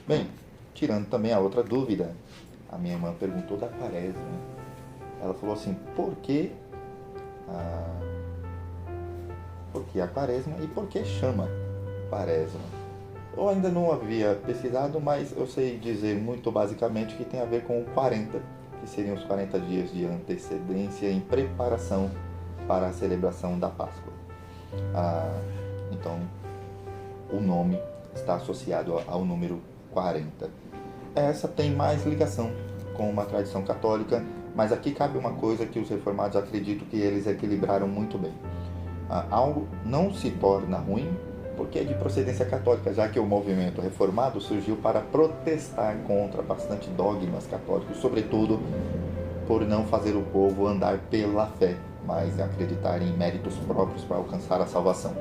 Bem, tirando também a outra dúvida, a minha irmã perguntou da quaresma. Ela falou assim, por que a quaresma e por que chama quaresma? Eu ainda não havia pesquisado, mas eu sei dizer muito basicamente que tem a ver com o 40, que seriam os 40 dias de antecedência em preparação para a celebração da Páscoa. Então, o nome está associado ao número 40. Essa tem mais ligação com uma tradição católica, mas aqui cabe uma coisa que os reformados acreditam que eles equilibraram muito bem. Algo não se torna ruim porque é de procedência católica, já que o movimento reformado surgiu para protestar contra bastante dogmas católicos, sobretudo por não fazer o povo andar pela fé, mas acreditar em méritos próprios para alcançar a salvação.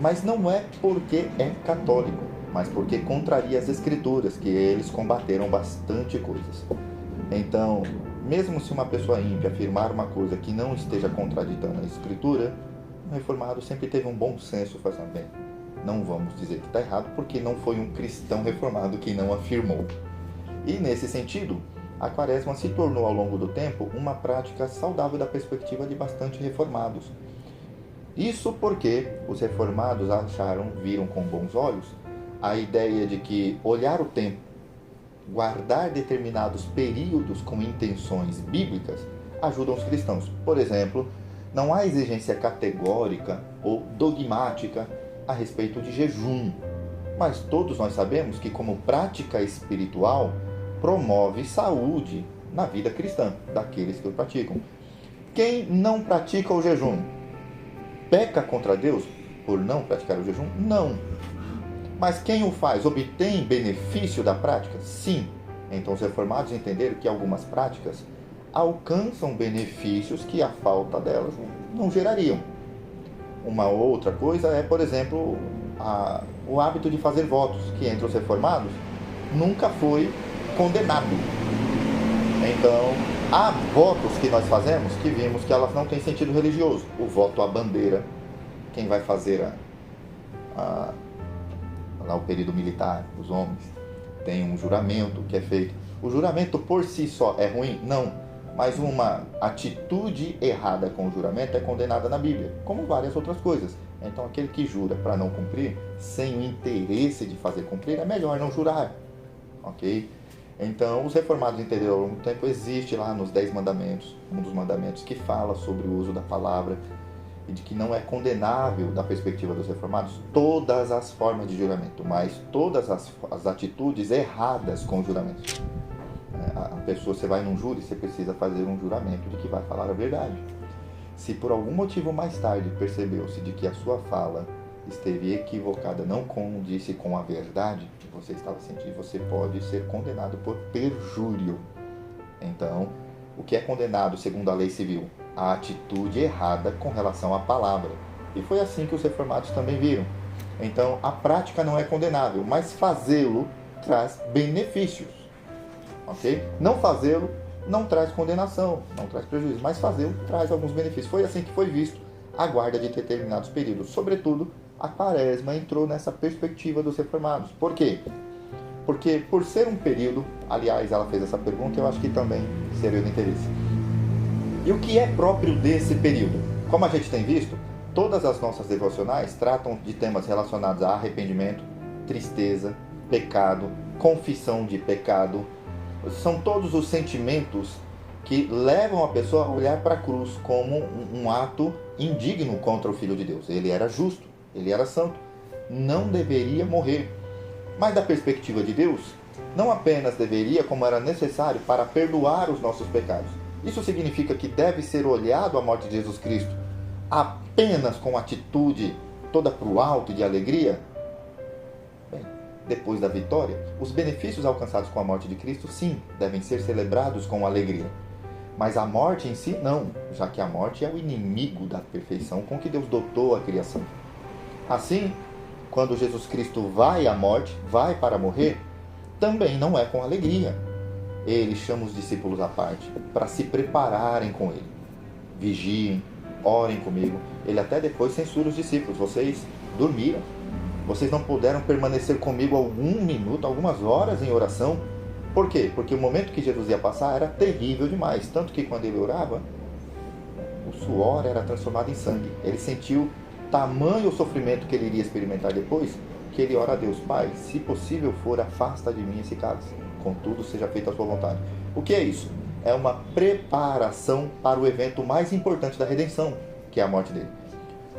Mas não é porque é católico, mas porque contraria as escrituras, que eles combateram bastante coisas. Então, mesmo se uma pessoa ímpia afirmar uma coisa que não esteja contraditando a escritura, o reformado sempre teve um bom senso, fazendo bem. Não vamos dizer que está errado, porque não foi um cristão reformado que não afirmou. E nesse sentido, a quaresma se tornou ao longo do tempo uma prática saudável da perspectiva de bastante reformados. Isso porque os reformados viram com bons olhos a ideia de que olhar o tempo, guardar determinados períodos com intenções bíblicas, ajudam os cristãos. Por exemplo, não há exigência categórica ou dogmática a respeito de jejum, mas todos nós sabemos que, como prática espiritual, promove saúde na vida cristã daqueles que o praticam. Quem não pratica o jejum peca contra Deus por não praticar o jejum? Não. Mas quem o faz obtém benefício da prática? Sim. Então os reformados entenderam que algumas práticas alcançam benefícios que a falta delas não gerariam. Uma outra coisa é, por exemplo, o hábito de fazer votos, que entre os reformados nunca foi condenado. Então, há votos que nós fazemos que vimos que elas não têm sentido religioso. O voto à bandeira, quem vai fazer lá o período militar, os homens, tem um juramento que é feito. O juramento por si só é ruim? Não. Mas uma atitude errada com o juramento é condenada na Bíblia, como várias outras coisas. Então, aquele que jura para não cumprir, sem o interesse de fazer cumprir, é melhor não jurar. Ok? Então, os reformados entenderam ao longo do tempo, existe lá nos 10 mandamentos, um dos mandamentos que fala sobre o uso da palavra, e de que não é condenável, da perspectiva dos reformados, todas as formas de juramento, mas todas as atitudes erradas com o juramento. A pessoa, você vai num júri, você precisa fazer um juramento de que vai falar a verdade. Se por algum motivo mais tarde percebeu-se de que a sua fala esteve equivocada, não condisse com a verdade que você estava sentindo, você pode ser condenado por perjúrio. Então, o que é condenado segundo a lei civil? A atitude errada com relação à palavra. E foi assim que os reformados também viram. Então, a prática não é condenável, mas fazê-lo traz benefícios. Ok? Não fazê-lo não traz condenação, não traz prejuízo, mas fazê-lo traz alguns benefícios. Foi assim que foi visto a guarda de determinados períodos. Sobretudo, a quaresma entrou nessa perspectiva dos reformados. Por quê? Porque por ser um período, aliás, ela fez essa pergunta, eu acho que também seria de interesse. E o que é próprio desse período? Como a gente tem visto, todas as nossas devocionais tratam de temas relacionados a arrependimento, tristeza, pecado, confissão de pecado. São todos os sentimentos que levam a pessoa a olhar para a cruz como um ato indigno contra o Filho de Deus. Ele era justo, ele era santo, não deveria morrer. Mas da perspectiva de Deus, não apenas deveria, como era necessário para perdoar os nossos pecados. Isso significa que deve ser olhado a morte de Jesus Cristo apenas com atitude toda para o alto de alegria? Bem, depois da vitória, os benefícios alcançados com a morte de Cristo, sim, devem ser celebrados com alegria. Mas a morte em si, não, já que a morte é o inimigo da perfeição com que Deus dotou a criação. Assim, quando Jesus Cristo vai à morte, vai para morrer, também não é com alegria. Ele chama os discípulos à parte para se prepararem com ele. Vigiem, orem comigo. Ele até depois censura os discípulos. Vocês dormiram. Vocês não puderam permanecer comigo algum minuto, algumas horas em oração? Por quê? Porque o momento que Jesus ia passar era terrível demais. Tanto que quando ele orava, o suor era transformado em sangue. Ele sentiu tamanho o sofrimento que ele iria experimentar depois, que ele ora a Deus: Pai, se possível for, afasta de mim esse cálice. Contudo, seja feita a sua vontade. O que é isso? É uma preparação para o evento mais importante da redenção, que é a morte dele.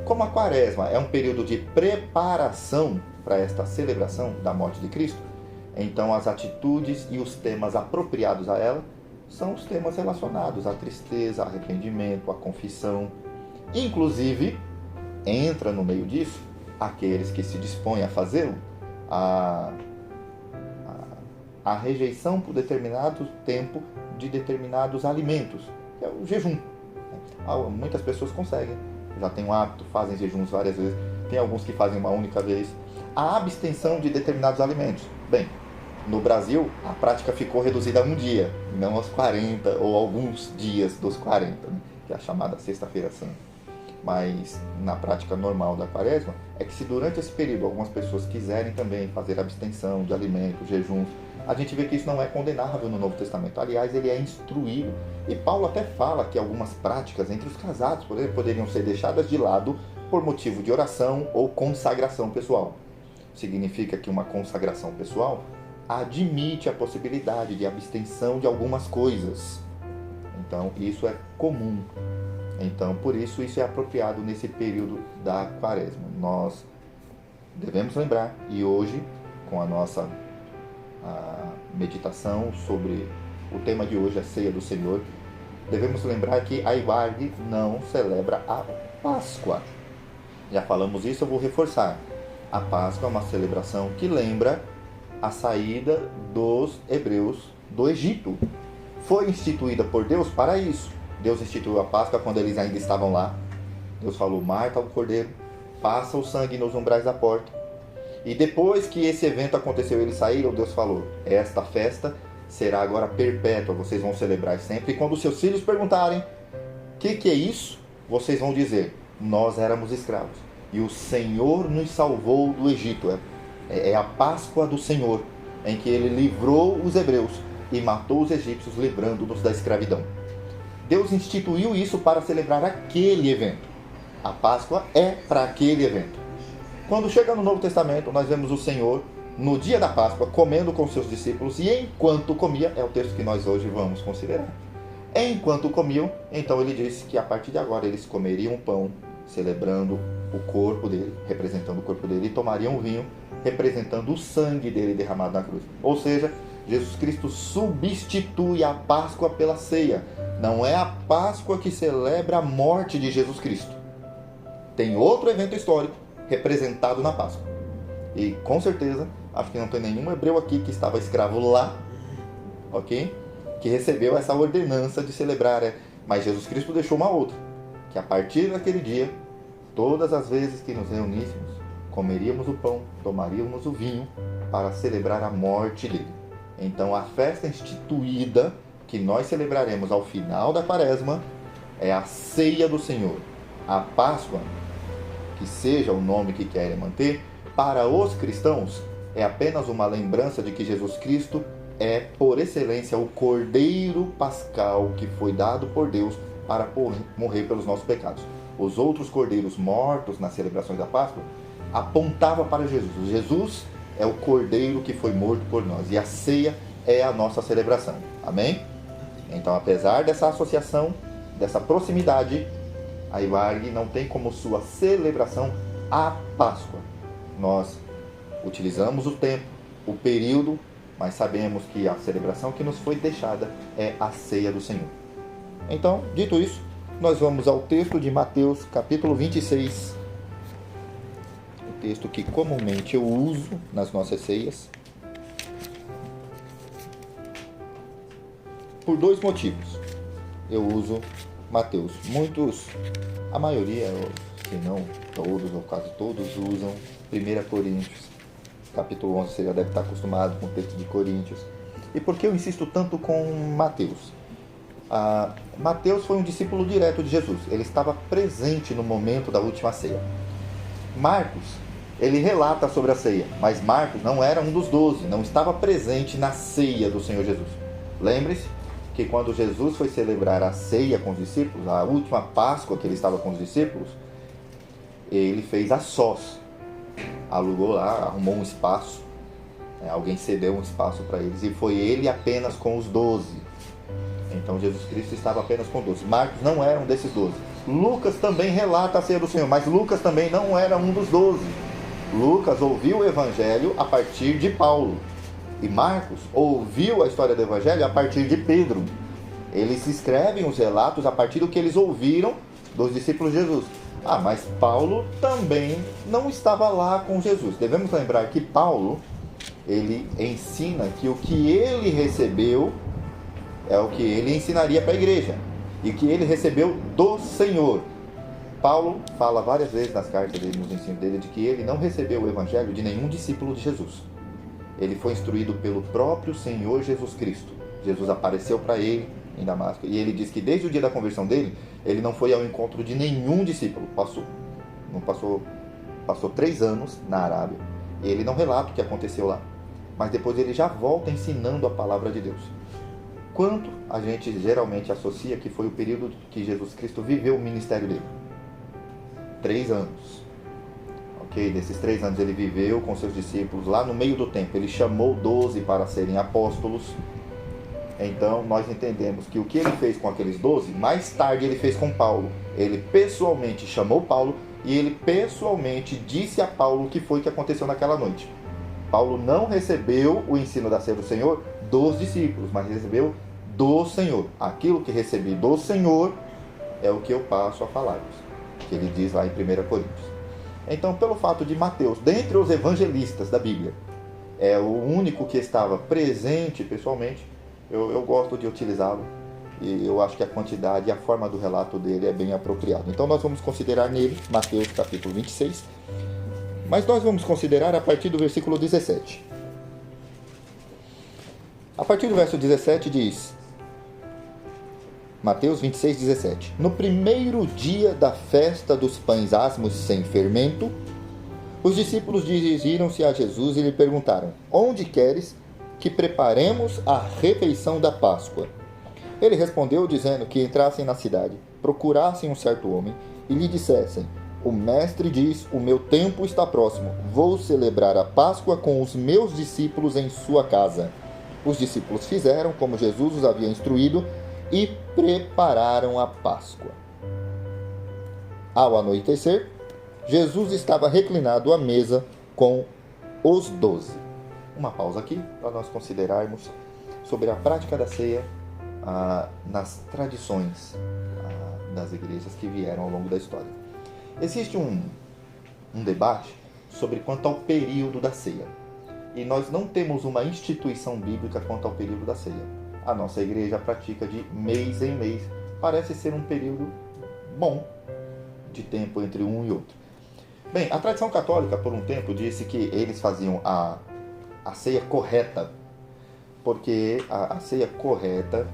Como a quaresma é um período de preparação para esta celebração da morte de Cristo, então as atitudes e os temas apropriados a ela são os temas relacionados à tristeza, arrependimento, à confissão. Inclusive, entra no meio disso aqueles que se dispõem a fazê-lo, a rejeição por determinado tempo de determinados alimentos, que é o jejum. Muitas pessoas conseguem, já têm um hábito, fazem jejuns várias vezes, tem alguns que fazem uma única vez. A abstenção de determinados alimentos. Bem, no Brasil, a prática ficou reduzida a um dia, não aos 40 ou alguns dias dos 40, né? Que é a chamada Sexta-feira Santa. Mas na prática normal da quaresma, é que se durante esse período algumas pessoas quiserem também fazer abstenção de alimentos, jejuns, a gente vê que isso não é condenável no Novo Testamento. Aliás, ele é instruído. E Paulo até fala que algumas práticas entre os casados, por exemplo, poderiam ser deixadas de lado por motivo de oração ou consagração pessoal. Significa que uma consagração pessoal admite a possibilidade de abstenção de algumas coisas. Então, isso é comum. Então, por isso é apropriado nesse período da quaresma. Nós devemos lembrar, e hoje, com a nossa meditação sobre o tema de hoje, a Ceia do Senhor, devemos lembrar que a IBARG não celebra a Páscoa. Já falamos isso, eu vou reforçar. A Páscoa é uma celebração que lembra a saída dos hebreus do Egito. Foi instituída por Deus para isso. Deus instituiu a Páscoa quando eles ainda estavam lá. Deus falou: mata o cordeiro, passa o sangue nos umbrais da porta. E depois que esse evento aconteceu, eles saíram, Deus falou: esta festa será agora perpétua, vocês vão celebrar sempre. E quando seus filhos perguntarem: o que é isso? Vocês vão dizer: nós éramos escravos e o Senhor nos salvou do Egito. É a Páscoa do Senhor, em que ele livrou os hebreus e matou os egípcios, livrando-nos da escravidão. Deus instituiu isso para celebrar aquele evento. A Páscoa é para aquele evento. Quando chega no Novo Testamento, nós vemos o Senhor, no dia da Páscoa, comendo com seus discípulos, e enquanto comia, é o texto que nós hoje vamos considerar. Enquanto comiam, então ele disse que a partir de agora eles comeriam pão, celebrando o corpo dele, representando o corpo dele, e tomariam vinho, representando o sangue dele derramado na cruz. Ou seja, Jesus Cristo substitui a Páscoa pela ceia. Não é a Páscoa que celebra a morte de Jesus Cristo. Tem outro evento histórico representado na Páscoa. E com certeza, acho que não tem nenhum hebreu aqui que estava escravo lá, ok? Que recebeu essa ordenança de celebrar. Mas Jesus Cristo deixou uma outra, que a partir daquele dia, todas as vezes que nos reuníssemos, comeríamos o pão, tomaríamos o vinho para celebrar a morte dele. Então, a festa instituída que nós celebraremos ao final da quaresma é a Ceia do Senhor. A Páscoa, que seja o nome que querem manter, para os cristãos é apenas uma lembrança de que Jesus Cristo é, por excelência, o Cordeiro Pascal que foi dado por Deus para morrer pelos nossos pecados. Os outros cordeiros mortos nas celebrações da Páscoa apontavam para Jesus. Jesus é o Cordeiro que foi morto por nós, e a ceia é a nossa celebração. Amém? Então, apesar dessa associação, dessa proximidade, a IBARG não tem como sua celebração a Páscoa. Nós utilizamos o tempo, o período, mas sabemos que a celebração que nos foi deixada é a ceia do Senhor. Então, dito isso, nós vamos ao texto de Mateus, capítulo 26. O texto que comumente eu uso nas nossas ceias. Por dois motivos eu uso Mateus. A maioria, se não todos ou quase todos, usam 1 Coríntios, capítulo 11. Você já deve estar acostumado com o texto de Coríntios. E por que eu insisto tanto com Mateus? Mateus foi um discípulo direto de Jesus. Ele estava presente no momento da última ceia. Marcos ele relata sobre a ceia, mas Marcos não era um dos 12, não estava presente na ceia do Senhor Jesus. Lembre-se que quando Jesus foi celebrar a ceia com os discípulos, a última Páscoa que ele estava com os discípulos, ele fez a sós, alugou lá, arrumou um espaço, alguém cedeu um espaço para eles, e foi ele apenas com os 12. Então Jesus Cristo estava apenas com 12. Marcos não era um desses 12. Lucas também relata a ceia do Senhor, mas Lucas também não era um dos 12. Lucas ouviu o Evangelho a partir de Paulo. E Marcos ouviu a história do Evangelho a partir de Pedro. Eles escrevem os relatos a partir do que eles ouviram dos discípulos de Jesus. Mas Paulo também não estava lá com Jesus. Devemos lembrar que Paulo, ele ensina que o que ele recebeu é o que ele ensinaria para a igreja. E que ele recebeu do Senhor. Paulo fala várias vezes nas cartas dele, nos ensinos dele, de que ele não recebeu o Evangelho de nenhum discípulo de Jesus. Ele foi instruído pelo próprio Senhor Jesus Cristo. Jesus apareceu para ele em Damasco, e ele diz que desde o dia da conversão dele, ele não foi ao encontro de nenhum discípulo. Passou 3 anos na Arábia, e ele não relata o que aconteceu lá. Mas depois ele já volta ensinando a palavra de Deus. Quanto a gente geralmente associa que foi o período que Jesus Cristo viveu o ministério dele? 3 anos. Desses 3 anos ele viveu com seus discípulos lá no meio do tempo. Ele chamou 12 para serem apóstolos. Então nós entendemos que o que ele fez com aqueles 12, mais tarde ele fez com Paulo. Ele pessoalmente chamou Paulo e ele pessoalmente disse a Paulo o que foi que aconteceu naquela noite. Paulo não recebeu o ensino da ceia do Senhor dos discípulos, mas recebeu do Senhor. Aquilo que recebi do Senhor é o que eu passo a falar-vos, que ele diz lá em 1 Coríntios. Então, pelo fato de Mateus, dentre os evangelistas da Bíblia, é o único que estava presente pessoalmente, eu gosto de utilizá-lo, e eu acho que a quantidade e a forma do relato dele é bem apropriado. Então nós vamos considerar nele, Mateus capítulo 26, mas nós vamos considerar a partir do versículo 17. A partir do verso 17 diz, Mateus 26, 17. No primeiro dia da festa dos pães asmos sem fermento, os discípulos dirigiram-se a Jesus e lhe perguntaram: onde queres que preparemos a refeição da Páscoa? Ele respondeu dizendo que entrassem na cidade, procurassem um certo homem e lhe dissessem: o mestre diz, o meu tempo está próximo, vou celebrar a Páscoa com os meus discípulos em sua casa. Os discípulos fizeram como Jesus os havia instruído e prepararam a Páscoa. Ao anoitecer, Jesus estava reclinado à mesa com os 12. Uma pausa aqui para nós considerarmos sobre a prática da ceia nas tradições das igrejas que vieram ao longo da história. Existe um debate sobre quanto ao período da ceia. E nós não temos uma instituição bíblica quanto ao período da ceia. A nossa igreja pratica de mês em mês. Parece ser um período bom de tempo entre um e outro. Bem, a tradição católica, por um tempo, disse que eles faziam a ceia correta, porque a ceia correta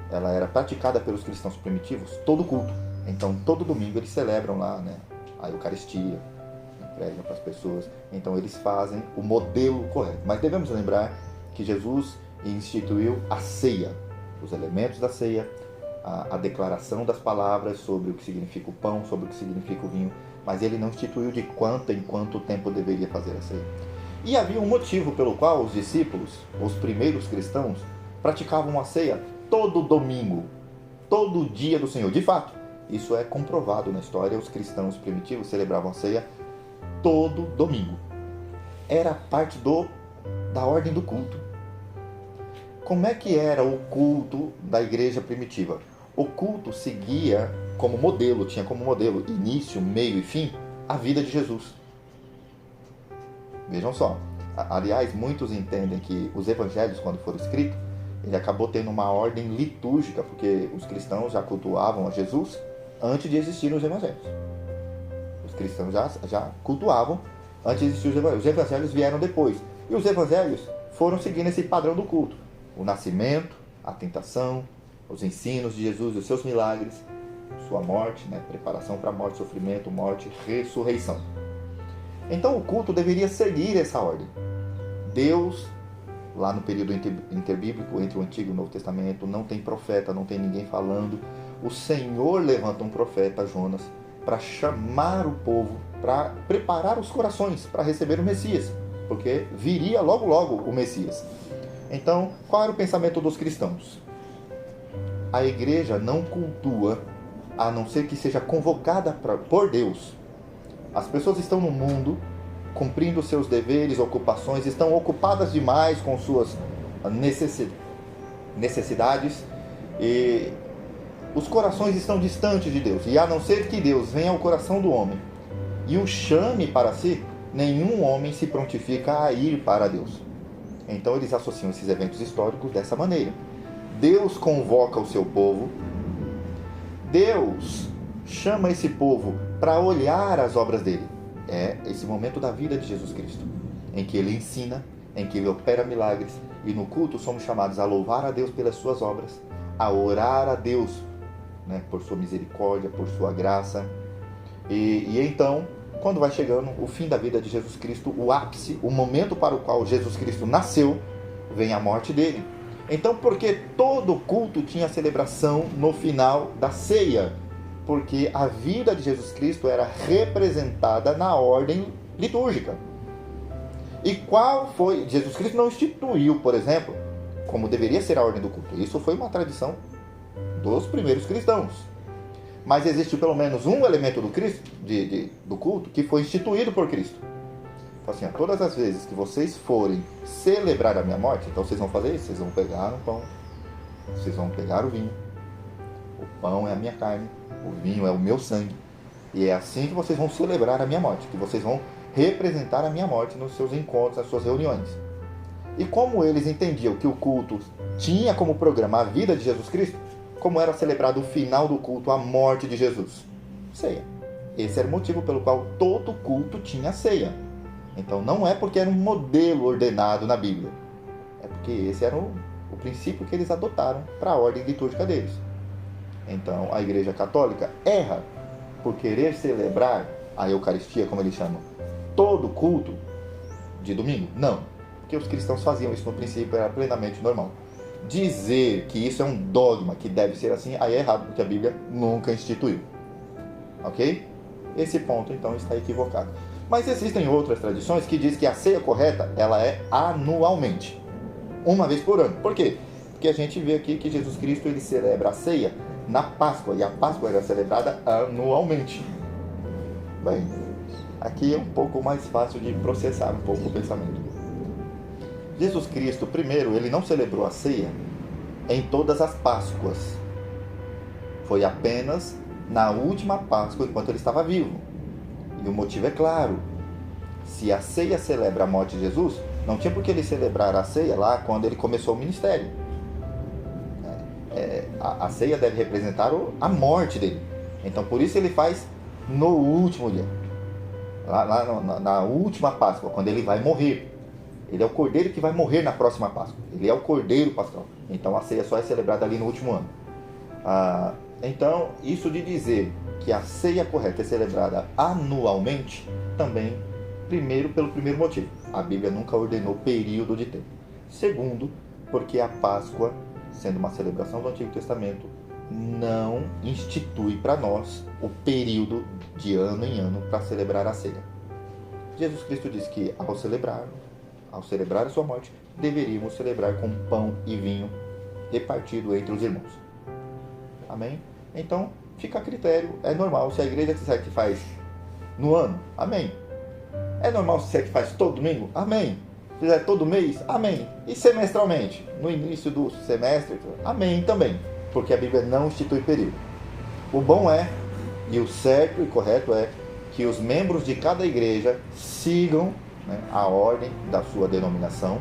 ela era praticada pelos cristãos primitivos todo culto. Então, todo domingo eles celebram lá, a Eucaristia, entregam para as pessoas. Então, eles fazem o modelo correto. Mas devemos lembrar que Jesus instituiu a ceia, os elementos da ceia, a declaração das palavras sobre o que significa o pão, sobre o que significa o vinho, mas ele não instituiu de quanto em quanto tempo deveria fazer a ceia. E havia um motivo pelo qual os discípulos, os primeiros cristãos, praticavam a ceia todo domingo, todo dia do Senhor. De fato, isso é comprovado na história. Os cristãos primitivos celebravam a ceia todo domingo. Era parte da ordem do culto. Como é que era o culto da igreja primitiva? O culto seguia como modelo, tinha como modelo início, meio e fim a vida de Jesus. Vejam só. Aliás, muitos entendem que os evangelhos, quando foram escritos, ele acabou tendo uma ordem litúrgica, porque os cristãos já cultuavam a Jesus antes de existirem os evangelhos. Os cristãos já cultuavam antes de existir os evangelhos. Os evangelhos vieram depois. E os evangelhos foram seguindo esse padrão do culto. O nascimento, a tentação, os ensinos de Jesus, os seus milagres, sua morte, preparação para a morte, sofrimento, morte, ressurreição. Então o culto deveria seguir essa ordem. Deus, lá no período interbíblico, entre o Antigo e o Novo Testamento, não tem profeta, não tem ninguém falando. O Senhor levanta um profeta, Jonas, para chamar o povo, para preparar os corações para receber o Messias, porque viria logo logo o Messias. Então, qual era o pensamento dos cristãos? A igreja não cultua, a não ser que seja convocada por Deus. As pessoas estão no mundo, cumprindo seus deveres, ocupações, estão ocupadas demais com suas necessidades, e os corações estão distantes de Deus. E a não ser que Deus venha ao coração do homem e o chame para si, nenhum homem se prontifica a ir para Deus. Então eles associam esses eventos históricos dessa maneira. Deus convoca o seu povo, Deus chama esse povo para olhar as obras dele. É esse momento da vida de Jesus Cristo, em que ele ensina, em que ele opera milagres, e no culto somos chamados a louvar a Deus pelas suas obras, a orar a Deus, né, por sua misericórdia, por sua graça. E então, quando vai chegando o fim da vida de Jesus Cristo, o ápice, o momento para o qual Jesus Cristo nasceu, vem a morte dele. Então, por que todo culto tinha celebração no final da ceia? Porque a vida de Jesus Cristo era representada na ordem litúrgica. E qual foi? Jesus Cristo não instituiu, por exemplo, como deveria ser a ordem do culto. Isso foi uma tradição dos primeiros cristãos. Mas existe pelo menos um elemento do culto que foi instituído por Cristo. Assim, todas as vezes que vocês forem celebrar a minha morte, então vocês vão fazer isso, vocês vão pegar o pão, vocês vão pegar o vinho. O pão é a minha carne, o vinho é o meu sangue. E é assim que vocês vão celebrar a minha morte, que vocês vão representar a minha morte nos seus encontros, nas suas reuniões. E como eles entendiam que o culto tinha como programa a vida de Jesus Cristo, como era celebrado o final do culto, a morte de Jesus? Ceia. Esse era o motivo pelo qual todo culto tinha ceia. Então não é porque era um modelo ordenado na Bíblia, é porque esse era o princípio que eles adotaram para a ordem litúrgica deles. Então a Igreja Católica erra por querer celebrar a Eucaristia, como eles chamam, todo culto de domingo. Não, porque os cristãos faziam isso no princípio, era plenamente normal. Dizer que isso é um dogma, que deve ser assim, aí é errado, porque a Bíblia nunca instituiu. Ok? Esse ponto então está equivocado. Mas existem outras tradições que dizem que a ceia correta, ela é anualmente, uma vez por ano. Por quê? Porque a gente vê aqui que Jesus Cristo ele celebra a ceia na Páscoa, e a Páscoa era celebrada anualmente. Bem, aqui é um pouco mais fácil de processar um pouco o pensamento. Jesus Cristo, primeiro, ele não celebrou a ceia em todas as Páscoas. Foi apenas na última Páscoa, enquanto ele estava vivo. E o motivo é claro. Se a ceia celebra a morte de Jesus, não tinha por que ele celebrar a ceia lá quando ele começou o ministério. A ceia deve representar a morte dele. Então por isso ele faz no último dia. Lá na última Páscoa, quando ele vai morrer. Ele é o cordeiro que vai morrer na próxima Páscoa. Ele é o cordeiro pascal. Então a ceia só é celebrada ali no último ano. Então, isso de dizer que a ceia correta é celebrada anualmente, também, primeiro, pelo primeiro motivo. A Bíblia nunca ordenou período de tempo. Segundo, porque a Páscoa, sendo uma celebração do Antigo Testamento, não institui para nós o período de ano em ano para celebrar a ceia. Jesus Cristo diz que ao celebrar a sua morte, deveríamos celebrar com pão e vinho repartido entre os irmãos. Amém? Então, fica a critério, é normal. Se a igreja disser que faz no ano, amém. É normal se disser que faz todo domingo, amém. Se fizer todo mês, amém. E semestralmente, no início do semestre, amém também. Porque a Bíblia não institui período. O bom é, e o certo e correto é, que os membros de cada igreja sigam, né, a ordem da sua denominação.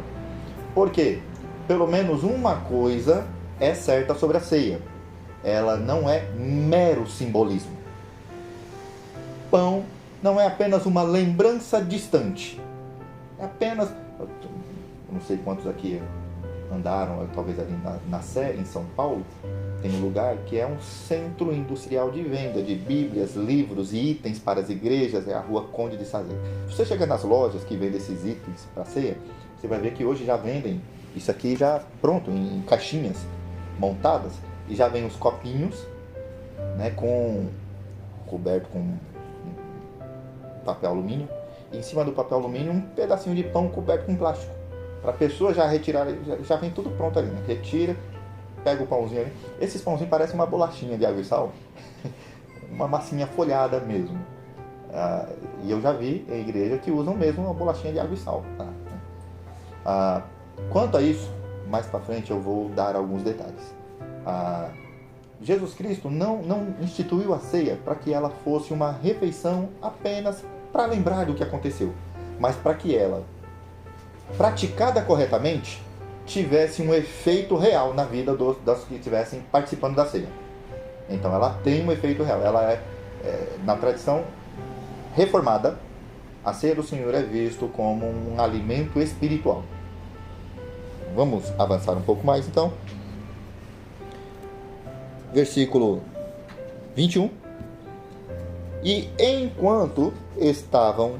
Porque pelo menos uma coisa é certa sobre a ceia: ela não é mero simbolismo. Pão não é apenas uma lembrança distante. É apenas, não sei quantos aqui andaram, talvez ali na Sé, em São Paulo, tem um lugar que é um centro industrial de venda de bíblias, livros e itens para as igrejas, é a Rua Conde de Sazé. Se você chegar nas lojas que vendem esses itens para ceia, você vai ver que hoje já vendem isso aqui já pronto, em caixinhas montadas, e já vem os copinhos, né, coberto com papel alumínio, e em cima do papel alumínio um pedacinho de pão coberto com plástico, para a pessoa já retirar, já vem tudo pronto ali, né? Retira, pega o pãozinho ali. Esses pãozinhos parecem uma bolachinha de água e sal, uma massinha folhada mesmo. E eu já vi em igreja que usam mesmo uma bolachinha de água e sal. Quanto a isso, mais para frente eu vou dar alguns detalhes. Jesus Cristo não instituiu a ceia para que ela fosse uma refeição apenas para lembrar do que aconteceu, mas para que ela, praticada corretamente, tivesse um efeito real na vida das que estivessem participando da ceia. Então ela tem um efeito real. Ela na tradição reformada, a ceia do Senhor é visto como um alimento espiritual. Vamos avançar um pouco mais então. Versículo 21. E enquanto estavam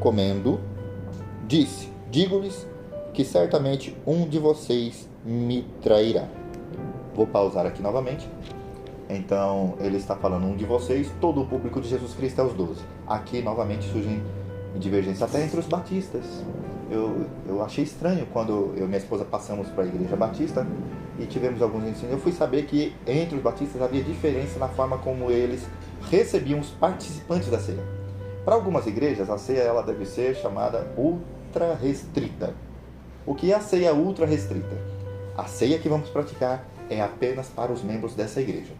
comendo, disse: digo-lhes que certamente um de vocês me trairá. Vou pausar aqui novamente. Então, ele está falando um de vocês, todo o público de Jesus Cristo é os 12. Aqui, novamente, surgem divergências até entre os batistas. Eu achei estranho quando eu e minha esposa passamos para a igreja batista e tivemos alguns ensinos. Eu fui saber que entre os batistas havia diferença na forma como eles recebiam os participantes da ceia. Para algumas igrejas, a ceia ela deve ser chamada ultra restrita. O que é a ceia ultra restrita? A ceia que vamos praticar é apenas para os membros dessa igreja.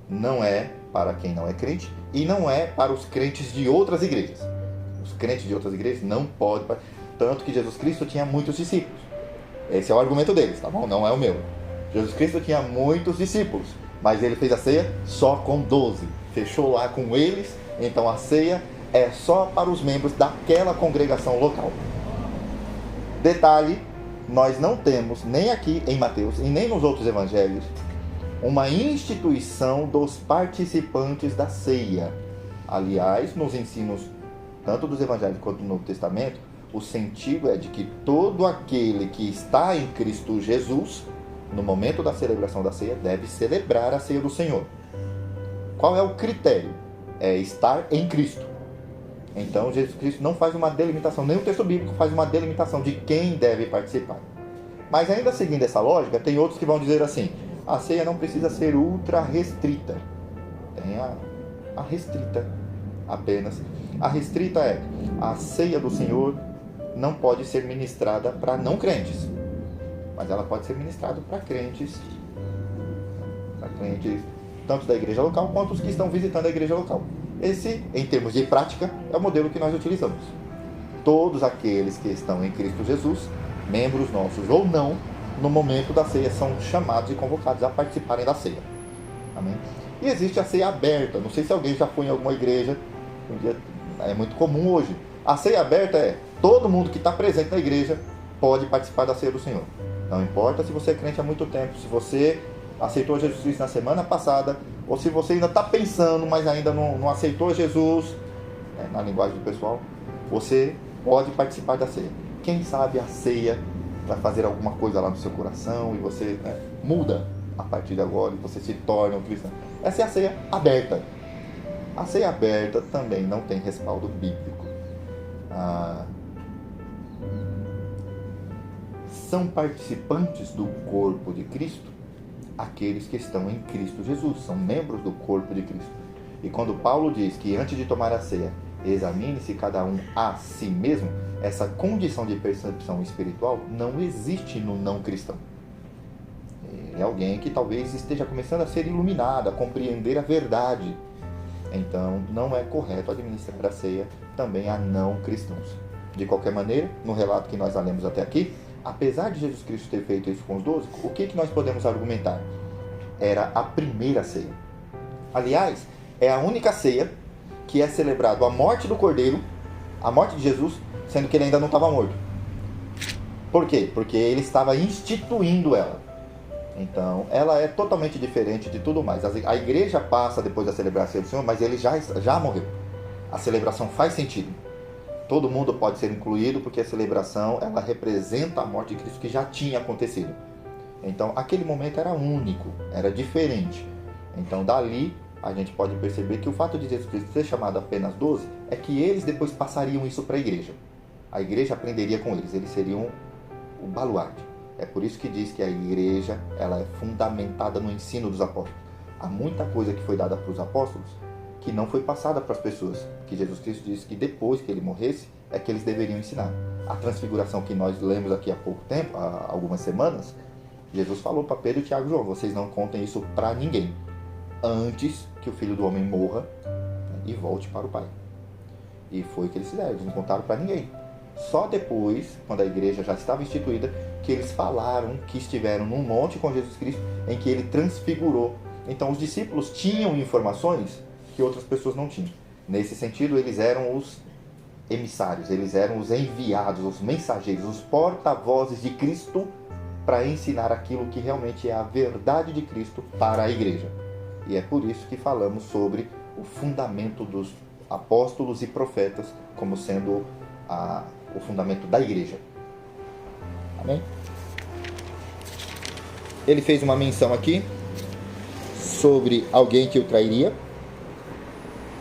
Não é para quem não é crente e não é para os crentes de outras igrejas. Os crentes de outras igrejas não podem. Tanto que Jesus Cristo tinha muitos discípulos. Esse é o argumento deles, tá bom? Não é o meu. Jesus Cristo tinha muitos discípulos, mas ele fez a ceia só com 12. Fechou lá com eles, então a ceia é só para os membros daquela congregação local. Detalhe, nós não temos, nem aqui em Mateus e nem nos outros evangelhos, uma instituição dos participantes da ceia. Aliás, nos ensinos, tanto dos evangelhos quanto do Novo Testamento, o sentido é de que todo aquele que está em Cristo Jesus, no momento da celebração da ceia, deve celebrar a ceia do Senhor. Qual é o critério? É estar em Cristo. Então, Jesus Cristo não faz uma delimitação, nem o texto bíblico faz uma delimitação de quem deve participar. Mas ainda seguindo essa lógica, tem outros que vão dizer assim: a ceia não precisa ser ultra restrita. Tem a restrita apenas. A restrita é: a ceia do Senhor não pode ser ministrada para não crentes, mas ela pode ser ministrada para crentes tanto da igreja local quanto os que estão visitando a igreja local. Esse, em termos de prática, é o modelo que nós utilizamos. Todos aqueles que estão em Cristo Jesus, membros nossos ou não, no momento da ceia são chamados e convocados a participarem da ceia. Amém? E existe a ceia aberta. Não sei se alguém já foi em alguma igreja, é muito comum hoje. A ceia aberta é: todo mundo que está presente na igreja pode participar da ceia do Senhor. Não importa se você é crente há muito tempo, se você aceitou Jesus Cristo na semana passada, ou se você ainda está pensando, mas ainda não aceitou Jesus, na linguagem do pessoal, você pode participar da ceia. Quem sabe a ceia vai fazer alguma coisa lá no seu coração e você muda a partir de agora e você se torna um cristão. Essa é a ceia aberta. A ceia aberta também não tem respaldo bíblico. São participantes do corpo de Cristo aqueles que estão em Cristo Jesus, são membros do corpo de Cristo. E quando Paulo diz que antes de tomar a ceia, examine-se cada um a si mesmo, essa condição de percepção espiritual não existe no não cristão. É alguém que talvez esteja começando a ser iluminado, a compreender a verdade. Então não é correto administrar a ceia também a não cristãos. De qualquer maneira, no relato que nós lemos até aqui, apesar de Jesus Cristo ter feito isso com os 12, o que nós podemos argumentar? Era a primeira ceia. Aliás, é a única ceia que é celebrado a morte do Cordeiro, a morte de Jesus, sendo que ele ainda não estava morto. Por quê? Porque ele estava instituindo ela. Então, ela é totalmente diferente de tudo mais. A igreja passa depois da celebração do Senhor, mas ele já morreu. A celebração faz sentido. Todo mundo pode ser incluído, porque a celebração, ela representa a morte de Cristo que já tinha acontecido. Então, aquele momento era único, era diferente. Então, dali, a gente pode perceber que o fato de Jesus Cristo ser chamado apenas 12 é que eles depois passariam isso para a igreja. A igreja aprenderia com eles seriam o baluarte. É por isso que diz que a igreja, ela é fundamentada no ensino dos apóstolos. Há muita coisa que foi dada para os apóstolos que não foi passada para as pessoas. Que Jesus Cristo disse que depois que ele morresse, é que eles deveriam ensinar. A transfiguração que nós lemos aqui há pouco tempo, há algumas semanas, Jesus falou para Pedro, Tiago e João: vocês não contem isso para ninguém, antes que o Filho do Homem morra e volte para o Pai. E foi o que eles fizeram, eles não contaram para ninguém. Só depois, quando a igreja já estava instituída, que eles falaram que estiveram num monte com Jesus Cristo, em que ele transfigurou. Então os discípulos tinham informações que outras pessoas não tinham. Nesse sentido, eles eram os emissários, eles eram os enviados, os mensageiros, os porta-vozes de Cristo para ensinar aquilo que realmente é a verdade de Cristo para a igreja. E é por isso que falamos sobre o fundamento dos apóstolos e profetas como sendo o fundamento da igreja. Amém? Ele fez uma menção aqui sobre alguém que o trairia.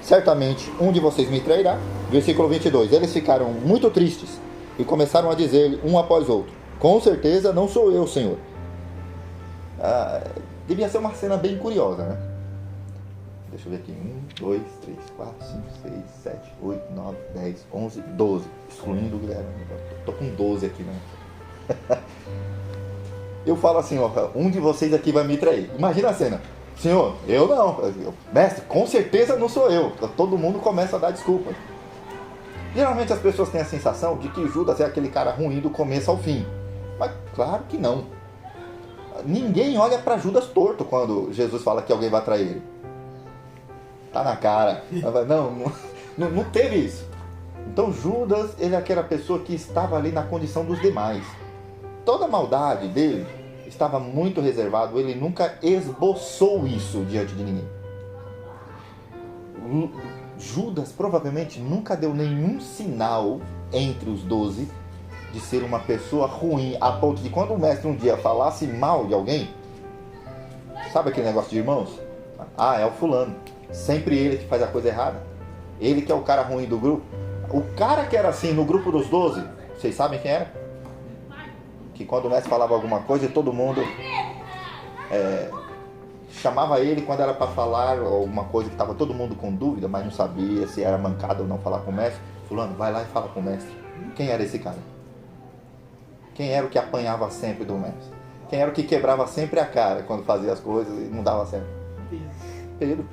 Certamente um de vocês me trairá. Versículo 22. Eles ficaram muito tristes e começaram a dizer um após outro: com certeza não sou eu, Senhor. Devia ser uma cena bem curiosa, né? Deixa eu ver aqui. 1, 2, 3, 4, 5, 6, 7, 8, 9, 10, 11, 12. Excluindo o Guilherme. Tô com 12 aqui, né? Eu falo assim, ó, um de vocês aqui vai me trair. Imagina a cena. Senhor, eu não. Mestre, com certeza não sou eu. Todo mundo começa a dar desculpa. Geralmente as pessoas têm a sensação de que Judas é aquele cara ruim do começo ao fim. Mas claro que não. Ninguém olha para Judas torto quando Jesus fala que alguém vai trair ele. Tá na cara. Não teve isso. Então Judas, ele é aquela pessoa que estava ali na condição dos demais. Toda a maldade dele estava muito reservado. Ele nunca esboçou isso diante de ninguém. Judas provavelmente nunca deu nenhum sinal entre os 12 de ser uma pessoa ruim, a ponto de quando o mestre um dia falasse mal de alguém, sabe aquele negócio de irmãos? É o fulano. Sempre ele que faz a coisa errada. Ele que é o cara ruim do grupo. O cara que era assim no grupo dos 12, vocês sabem quem era? Que quando o mestre falava alguma coisa, todo mundo chamava ele quando era para falar alguma coisa que estava todo mundo com dúvida, mas não sabia se era mancada ou não falar com o mestre. Fulano, vai lá e fala com o mestre. Quem era esse cara? Quem era o que apanhava sempre do mestre? Quem era o que quebrava sempre a cara quando fazia as coisas e não dava certo? Pedro.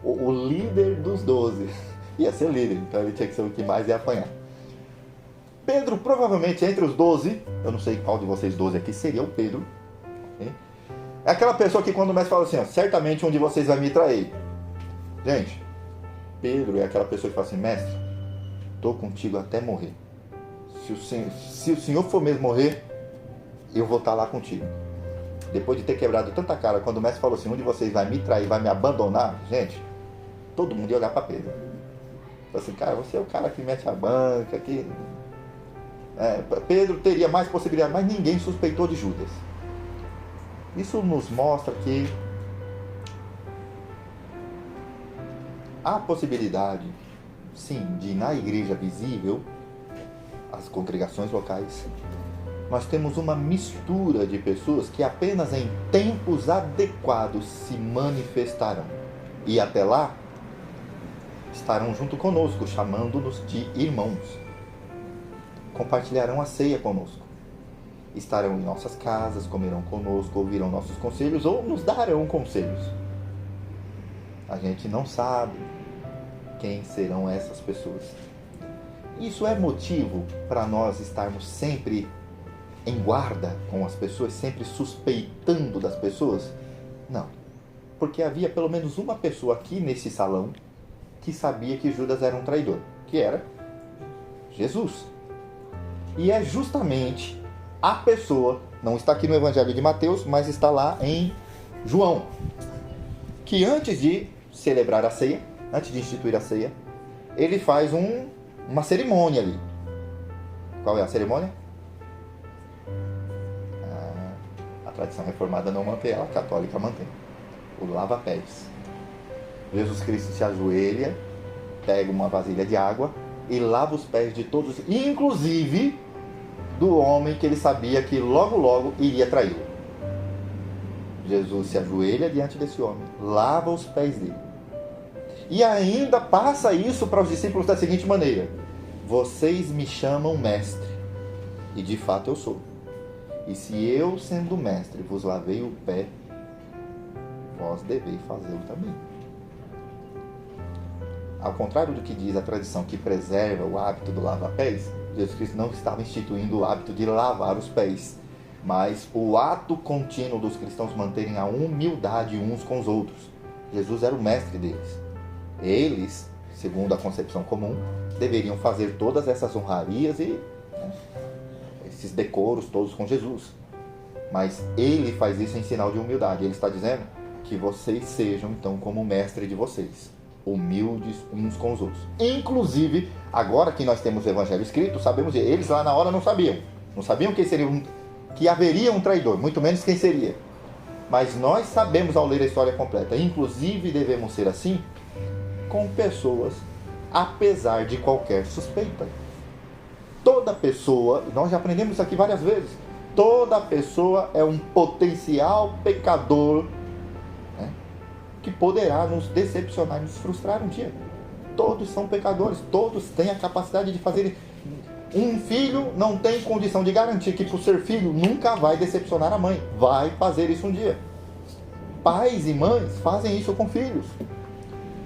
O líder dos 12. Ia ser o líder, então ele tinha que ser o que mais ia apanhar. Pedro, provavelmente entre os 12, eu não sei qual de vocês 12 aqui seria o Pedro. Okay? É aquela pessoa que quando o mestre fala assim, certamente um de vocês vai me trair. Gente, Pedro é aquela pessoa que fala assim, mestre, estou contigo até morrer. Se o senhor for mesmo morrer, eu vou estar lá contigo. Depois de ter quebrado tanta cara, quando o mestre falou assim, um de vocês vai me trair, vai me abandonar, gente, todo mundo ia olhar para Pedro. Falei assim, cara, você é o cara que mete a banca, que... Pedro teria mais possibilidade, mas ninguém suspeitou de Judas. Isso nos mostra que há possibilidade, sim, de na igreja visível, as congregações locais, nós temos uma mistura de pessoas que apenas em tempos adequados se manifestarão. E até lá, estarão junto conosco, chamando-nos de irmãos. Compartilharão a ceia conosco. Estarão em nossas casas, comerão conosco, ouvirão nossos conselhos ou nos darão conselhos. A gente não sabe quem serão essas pessoas. Isso é motivo para nós estarmos sempre em guarda com as pessoas, sempre suspeitando das pessoas? Não. Porque havia pelo menos uma pessoa aqui nesse salão que sabia que Judas era um traidor, que era Jesus. E é justamente a pessoa, não está aqui no Evangelho de Mateus, mas está lá em João, que antes de celebrar a ceia, antes de instituir a ceia, ele faz uma cerimônia ali. Qual é a cerimônia? A tradição reformada não mantém, a católica mantém. O lava-pés. Jesus Cristo se ajoelha, pega uma vasilha de água e lava os pés de todos, inclusive do homem que ele sabia que logo logo iria traí-lo. Jesus se ajoelha diante desse homem, lava os pés dele. E ainda passa isso para os discípulos da seguinte maneira: vocês me chamam mestre, e de fato eu sou. E se eu, sendo mestre, vos lavei o pé, vós deveis fazê-lo também. Ao contrário do que diz a tradição que preserva o hábito do lava-pés, Jesus Cristo não estava instituindo o hábito de lavar os pés, mas o ato contínuo dos cristãos manterem a humildade uns com os outros. Jesus era o mestre deles. Eles, segundo a concepção comum, deveriam fazer todas essas honrarias e esses decoros todos com Jesus. Mas ele faz isso em sinal de humildade. Ele está dizendo que vocês sejam então como o mestre de vocês, humildes uns com os outros. Inclusive, agora que nós temos o Evangelho escrito, sabemos, eles lá na hora não sabiam que haveria um traidor, muito menos quem seria. Mas nós sabemos ao ler a história completa. Inclusive devemos ser assim com pessoas, apesar de qualquer suspeita. Toda pessoa, nós já aprendemos isso aqui várias vezes, toda pessoa é um potencial pecador, que poderá nos decepcionar e nos frustrar um dia. Todos são pecadores, todos têm a capacidade de fazer. Um filho não tem condição de garantir que, por ser filho, nunca vai decepcionar a mãe. Vai fazer isso um dia. Pais e mães fazem isso com filhos.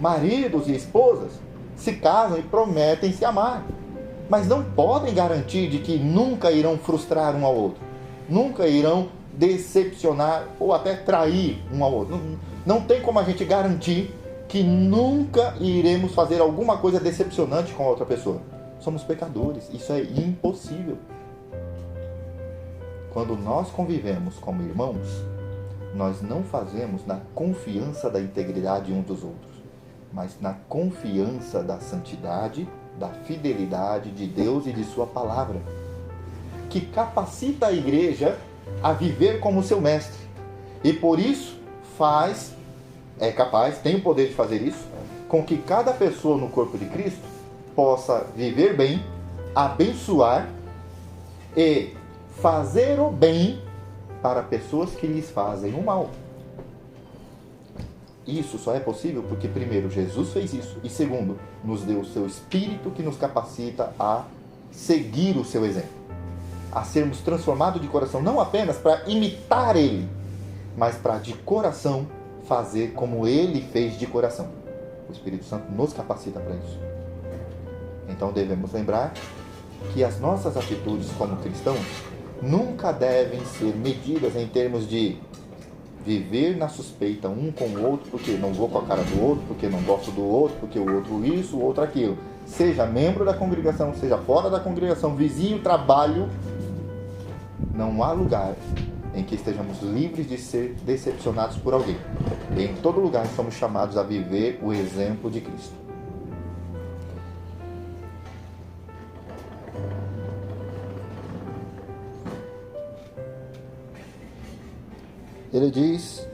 Maridos e esposas se casam e prometem se amar, mas não podem garantir de que nunca irão frustrar um ao outro, nunca irão decepcionar ou até trair um ao outro. Não tem como a gente garantir que nunca iremos fazer alguma coisa decepcionante com a outra pessoa. Somos pecadores, isso é impossível. Quando nós convivemos como irmãos, nós não fazemos na confiança da integridade uns dos outros, mas na confiança da santidade, da fidelidade de Deus e de sua palavra, que capacita a igreja a viver como seu mestre. E por isso é capaz, tem o poder de fazer isso, com que cada pessoa no corpo de Cristo possa viver bem, abençoar e fazer o bem para pessoas que lhes fazem o mal. Isso só é possível porque, primeiro, Jesus fez isso, e segundo, nos deu o seu Espírito que nos capacita a seguir o seu exemplo, a sermos transformados de coração, não apenas para imitar Ele, mas para de coração fazer como Ele fez de coração. O Espírito Santo nos capacita para isso. Então devemos lembrar que as nossas atitudes como cristãos nunca devem ser medidas em termos de viver na suspeita um com o outro, porque não vou com a cara do outro, porque não gosto do outro, porque o outro isso, o outro aquilo. Seja membro da congregação, seja fora da congregação, vizinho, trabalho, não há lugar em que estejamos livres de ser decepcionados por alguém. Em todo lugar somos chamados a viver o exemplo de Cristo. Ele diz,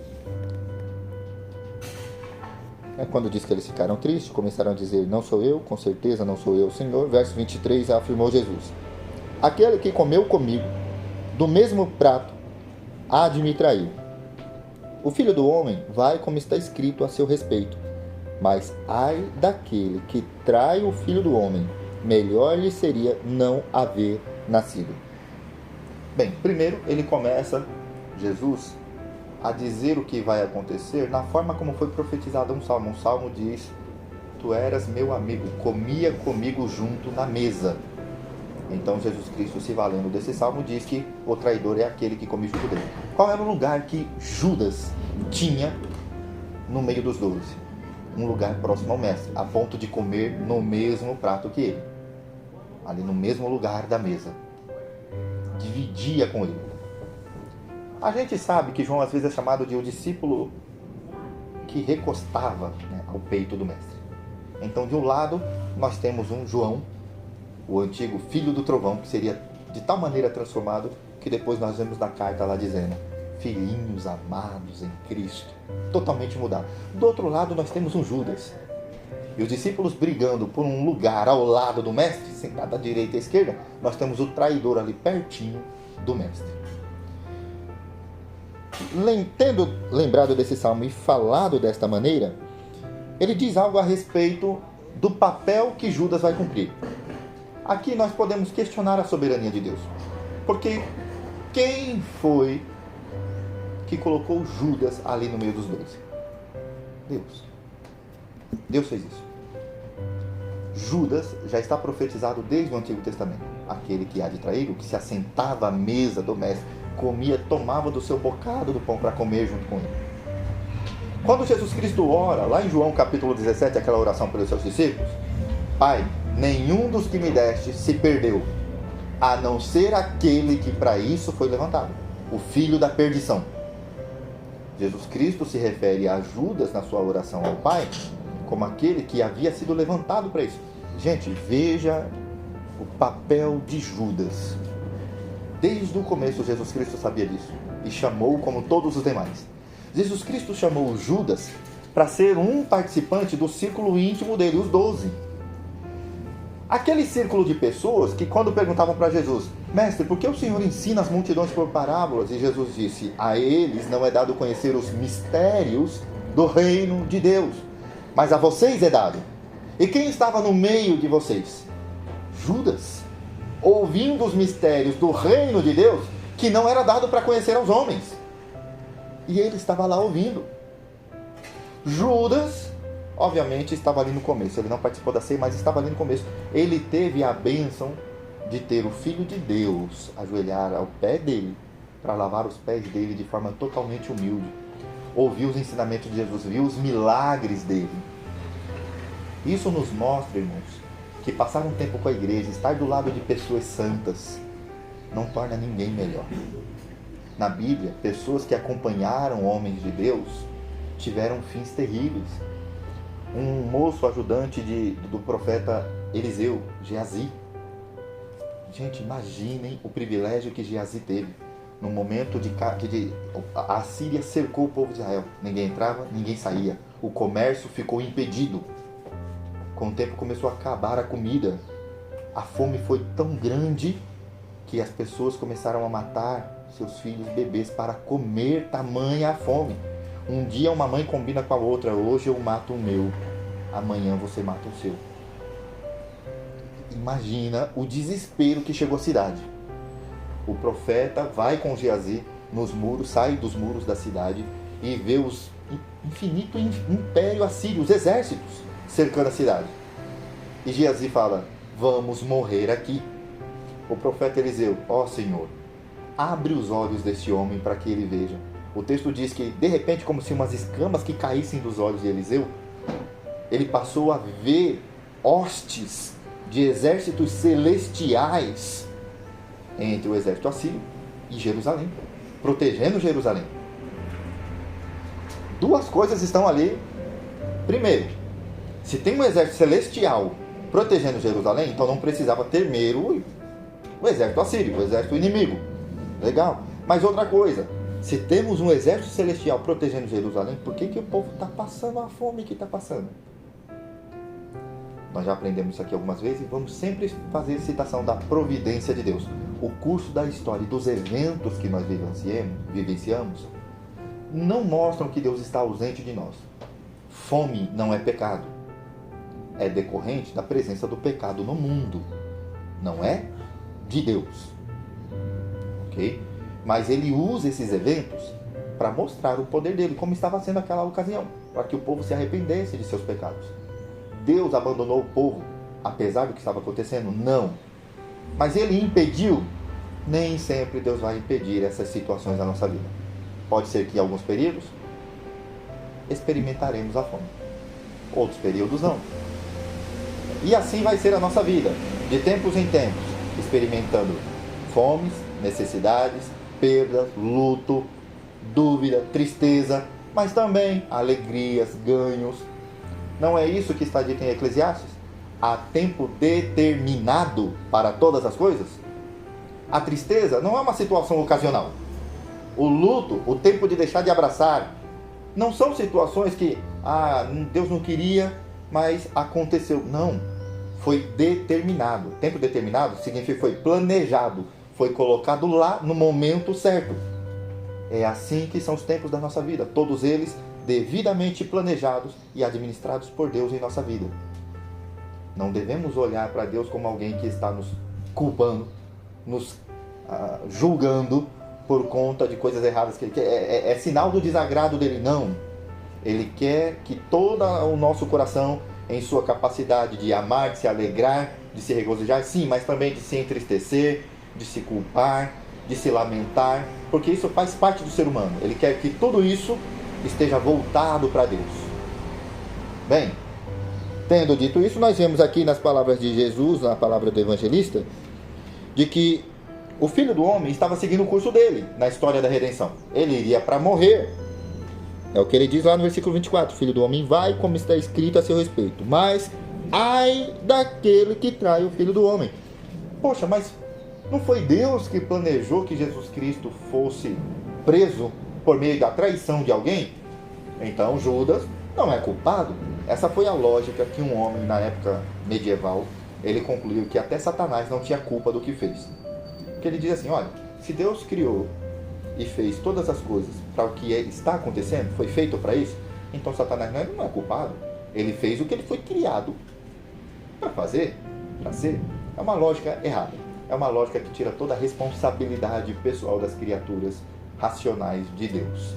quando diz que eles ficaram tristes, começaram a dizer, não sou eu, com certeza não sou eu, Senhor. Verso 23, afirmou Jesus, aquele que comeu comigo do mesmo prato há de me trair. O Filho do Homem vai como está escrito a seu respeito, mas ai daquele que trai o Filho do Homem, melhor lhe seria não haver nascido. Bem, primeiro ele começa, Jesus, a dizer o que vai acontecer na forma como foi profetizado um salmo. Um salmo diz, tu eras meu amigo, comia comigo junto na mesa. Então Jesus Cristo, se valendo desse salmo, diz que o traidor é aquele que come junto dele. Qual era o lugar que Judas tinha no meio dos 12? Um lugar próximo ao mestre, a ponto de comer no mesmo prato que ele, ali no mesmo lugar da mesa. dividia com ele. A gente sabe que João às vezes é chamado de o discípulo que recostava, né, ao peito do mestre. Então, de um lado, nós temos um João, o antigo filho do trovão, que seria de tal maneira transformado que depois nós vemos na carta lá dizendo: filhinhos amados em Cristo, totalmente mudado. Do outro lado, nós temos um Judas. E os discípulos brigando por um lugar ao lado do mestre, sentado à direita e à esquerda, nós temos o traidor ali pertinho do mestre. Tendo lembrado desse salmo e falado desta maneira, ele diz algo a respeito do papel que Judas vai cumprir. Aqui nós podemos questionar a soberania de Deus. Porque quem foi que colocou Judas ali no meio dos 12? Deus. Deus fez isso. Judas já está profetizado desde o Antigo Testamento. Aquele que há de trair, o que se assentava à mesa do mestre, comia, tomava do seu bocado do pão para comer junto com ele. Quando Jesus Cristo ora, lá em João capítulo 17, aquela oração pelos seus discípulos: Pai, nenhum dos que me deste se perdeu, a não ser aquele que para isso foi levantado, o filho da perdição. Jesus Cristo se refere a Judas na sua oração ao Pai como aquele que havia sido levantado para isso. Gente, veja o papel de Judas. Desde o começo Jesus Cristo sabia disso e chamou como todos os demais. Jesus Cristo chamou Judas para ser um participante do círculo íntimo dele, os 12. Aquele círculo de pessoas que quando perguntavam para Jesus: Mestre, por que o Senhor ensina as multidões por parábolas? E Jesus disse: a eles não é dado conhecer os mistérios do reino de Deus, mas a vocês é dado. E quem estava no meio de vocês? Judas, ouvindo os mistérios do reino de Deus, que não era dado para conhecer aos homens. E ele estava lá ouvindo. Judas, obviamente, estava ali no começo. Ele não participou da ceia, mas estava ali no começo. Ele teve a bênção de ter o Filho de Deus ajoelhar ao pé dele, para lavar os pés dele de forma totalmente humilde. Ouviu os ensinamentos de Jesus, viu os milagres dele. Isso nos mostra, irmãos, que passar um tempo com a igreja, estar do lado de pessoas santas, não torna ninguém melhor. Na Bíblia, pessoas que acompanharam homens de Deus tiveram fins terríveis. Um moço ajudante do profeta Eliseu, Geazi. Gente, imaginem o privilégio que Geazi teve. No momento a Síria cercou o povo de Israel. Ninguém entrava, ninguém saía. O comércio ficou impedido. Com o tempo começou a acabar a comida. A fome foi tão grande que as pessoas começaram a matar seus filhos bebês para comer, tamanha a fome. Um dia uma mãe combina com a outra: hoje eu mato o meu, amanhã você mata o seu. Imagina o desespero que chegou à cidade. O profeta vai com Geazi nos muros, sai dos muros da cidade e vê os infinito império assírio, os exércitos cercando a cidade. E Geazi fala: vamos morrer aqui. O profeta Eliseu: ó Senhor, abre os olhos deste homem para que ele veja. O texto diz que, de repente, como se umas escamas que caíssem dos olhos de Eliseu, ele passou a ver hostes de exércitos celestiais entre o exército assírio e Jerusalém, protegendo Jerusalém. Duas coisas estão ali. Primeiro, se tem um exército celestial protegendo Jerusalém, então não precisava temer o exército assírio, o exército inimigo. Legal. Mas outra coisa, se temos um exército celestial protegendo Jerusalém, por que o povo está passando a fome que está passando? Nós já aprendemos isso aqui algumas vezes e vamos sempre fazer citação da providência de Deus. O curso da história e dos eventos que nós vivenciamos não mostram que Deus está ausente de nós. Fome não é pecado. É decorrente da presença do pecado no mundo. Não é de Deus. Ok? Mas ele usa esses eventos para mostrar o poder dele, como estava sendo aquela ocasião, para que o povo se arrependesse de seus pecados. Deus abandonou o povo, apesar do que estava acontecendo? Não. Mas ele impediu? Nem sempre Deus vai impedir essas situações da nossa vida. Pode ser que em alguns períodos experimentaremos a fome. Outros períodos não. E assim vai ser a nossa vida, de tempos em tempos, experimentando fomes necessidades, perdas, luto, dúvida, tristeza, mas também alegrias, ganhos. Não é isso que está dito em Eclesiastes? Há tempo determinado para todas as coisas? A tristeza não é uma situação ocasional. O luto, o tempo de deixar de abraçar, não são situações que, Deus não queria, mas aconteceu. Não, foi determinado. Tempo determinado significa que foi planejado, foi colocado lá no momento certo. É assim que são os tempos da nossa vida, todos eles devidamente planejados e administrados por Deus em nossa vida. Não devemos olhar para Deus como alguém que está nos culpando, nos julgando por conta de coisas erradas que Ele quer. É sinal do desagrado dele. Não. Ele quer que todo o nosso coração, em sua capacidade de amar, de se alegrar, de se regozijar, sim, mas também de se entristecer, de se culpar, de se lamentar, porque isso faz parte do ser humano. Ele quer que tudo isso esteja voltado para Deus. Bem, tendo dito isso, nós vemos aqui nas palavras de Jesus, na palavra do evangelista, de que o Filho do Homem estava seguindo o curso dele na história da redenção. Ele iria para morrer. É o que ele diz lá no versículo 24. O Filho do Homem vai, como está escrito a seu respeito. Mas ai daquele que trai o Filho do Homem. Poxa, mas não foi Deus que planejou que Jesus Cristo fosse preso por meio da traição de alguém? Então Judas não é culpado. Essa foi a lógica que um homem na época medieval, ele concluiu que até Satanás não tinha culpa do que fez. Porque ele diz assim, olha, se Deus criou e fez todas as coisas para o que está acontecendo, foi feito para isso, então Satanás não é culpado. Ele fez o que ele foi criado para fazer, para ser. É uma lógica errada. É uma lógica que tira toda a responsabilidade pessoal das criaturas racionais de Deus.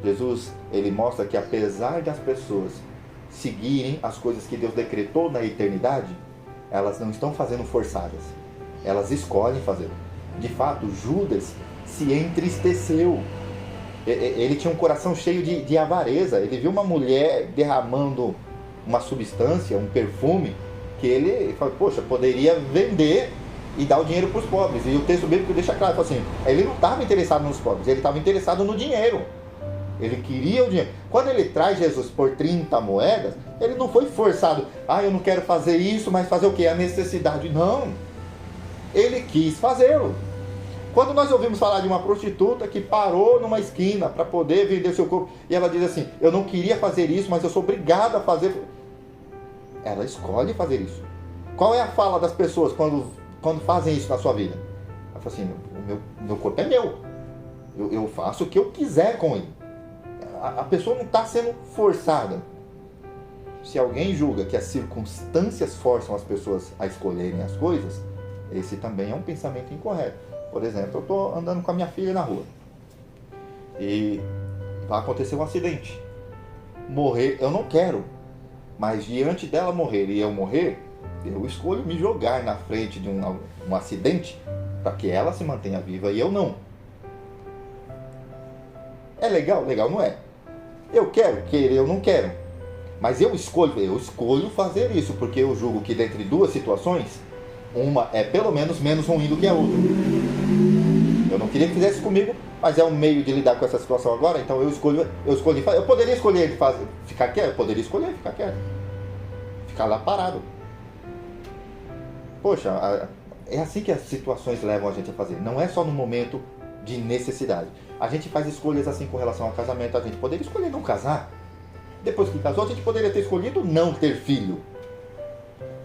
Jesus, ele mostra que apesar das pessoas seguirem as coisas que Deus decretou na eternidade, elas não estão fazendo forçadas. Elas escolhem fazer. De fato, Judas se entristeceu. Ele tinha um coração cheio de avareza. Ele viu uma mulher derramando uma substância, um perfume, que ele falou, poxa, poderia vender e dar o dinheiro para os pobres. E o texto bíblico deixa claro, assim, ele não estava interessado nos pobres, ele estava interessado no dinheiro. Ele queria o dinheiro. Quando ele traz Jesus por 30 moedas, ele não foi forçado. Eu não quero fazer isso, mas fazer o quê? A necessidade. Não. Ele quis fazê-lo. Quando nós ouvimos falar de uma prostituta que parou numa esquina para poder vender seu corpo, e ela diz assim, eu não queria fazer isso, mas eu sou obrigada a fazer. Ela escolhe fazer isso. Qual é a fala das pessoas quando fazem isso na sua vida? Ela fala assim, o meu corpo é meu. Eu faço o que eu quiser com ele. A pessoa não está sendo forçada. Se alguém julga que as circunstâncias forçam as pessoas a escolherem as coisas, esse também é um pensamento incorreto. Por exemplo, eu estou andando com a minha filha na rua e vai acontecer um acidente. Morrer, eu não quero, mas diante dela morrer e eu morrer, eu escolho me jogar na frente de um acidente para que ela se mantenha viva e eu não. É legal? Legal não é. Eu quero, querer, eu não quero. Mas eu escolho fazer isso, porque eu julgo que dentre duas situações, uma é pelo menos menos ruim do que a outra. Eu não queria que fizesse comigo, mas é um meio de lidar com essa situação agora, então eu escolhi fazer. Eu poderia escolher ficar quieto? Eu poderia escolher ficar quieto. Ficar lá parado. Poxa, é assim que as situações levam a gente a fazer. Não é só no momento de necessidade. A gente faz escolhas assim com relação ao casamento. A gente poderia escolher não casar. Depois que casou, a gente poderia ter escolhido não ter filho.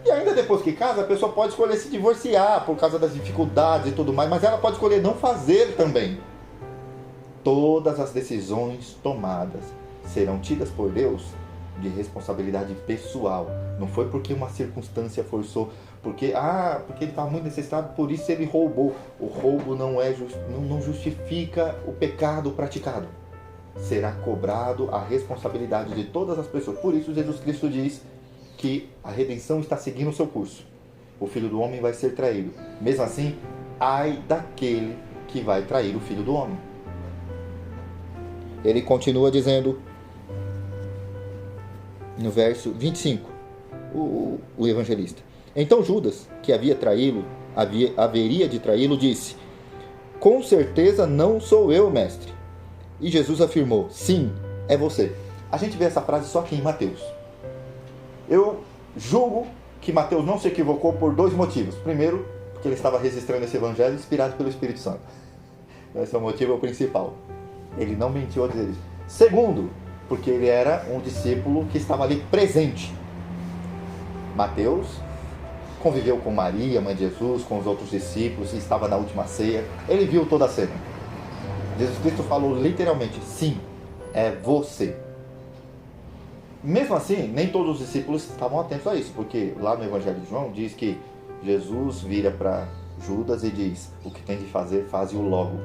E ainda depois que casa, a pessoa pode escolher se divorciar por causa das dificuldades e tudo mais, mas ela pode escolher não fazer também. Todas as decisões tomadas serão tidas por Deus de responsabilidade pessoal. Não foi porque uma circunstância forçou, porque ele estava muito necessitado, por isso ele roubou. O roubo não justifica o pecado praticado. Será cobrado a responsabilidade de todas as pessoas. Por isso Jesus Cristo diz que a redenção está seguindo o seu curso. O Filho do Homem vai ser traído. Mesmo assim, ai daquele que vai trair o Filho do Homem. Ele continua dizendo no verso 25, o evangelista. Então Judas, que haveria de traí-lo, disse, com certeza não sou eu, mestre. E Jesus afirmou: sim, é você. A gente vê essa frase só aqui em Mateus. Eu julgo que Mateus não se equivocou por 2 motivos. Primeiro, porque ele estava registrando esse evangelho inspirado pelo Espírito Santo. Esse é o motivo principal. Ele não mentiu ao dizer isso. Segundo, porque ele era um discípulo que estava ali presente. Mateus conviveu com Maria, mãe de Jesus, com os outros discípulos, e estava na última ceia. Ele viu toda a cena. Jesus Cristo falou literalmente: sim, é você. Mesmo assim, nem todos os discípulos estavam atentos a isso, porque lá no Evangelho de João diz que Jesus vira para Judas e diz: o que tem de fazer, faze-o logo.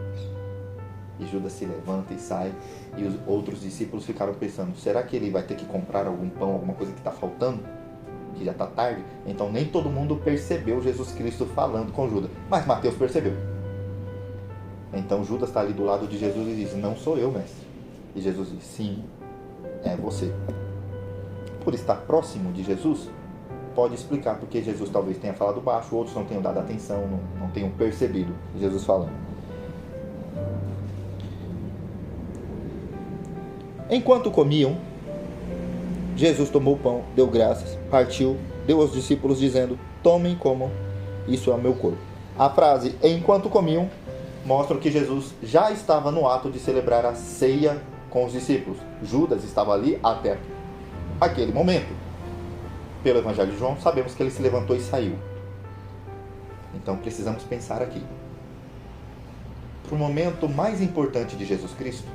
E Judas se levanta e sai, e os outros discípulos ficaram pensando: será que ele vai ter que comprar algum pão, alguma coisa que está faltando? Que já está tarde? Então nem todo mundo percebeu Jesus Cristo falando com Judas, mas Mateus percebeu. Então Judas está ali do lado de Jesus e diz: não sou eu, mestre. E Jesus diz: sim, é você. Por estar próximo de Jesus, pode explicar porque Jesus talvez tenha falado baixo, outros não tenham dado atenção, não tenham percebido Jesus falando. Enquanto comiam, Jesus tomou o pão, deu graças, partiu, deu aos discípulos dizendo: tomem e comam, isso é o meu corpo. A frase enquanto comiam mostra que Jesus já estava no ato de celebrar a ceia com os discípulos. Judas estava ali até aquele momento. Pelo Evangelho de João, sabemos que ele se levantou e saiu. Então precisamos pensar aqui. Para o momento mais importante de Jesus Cristo,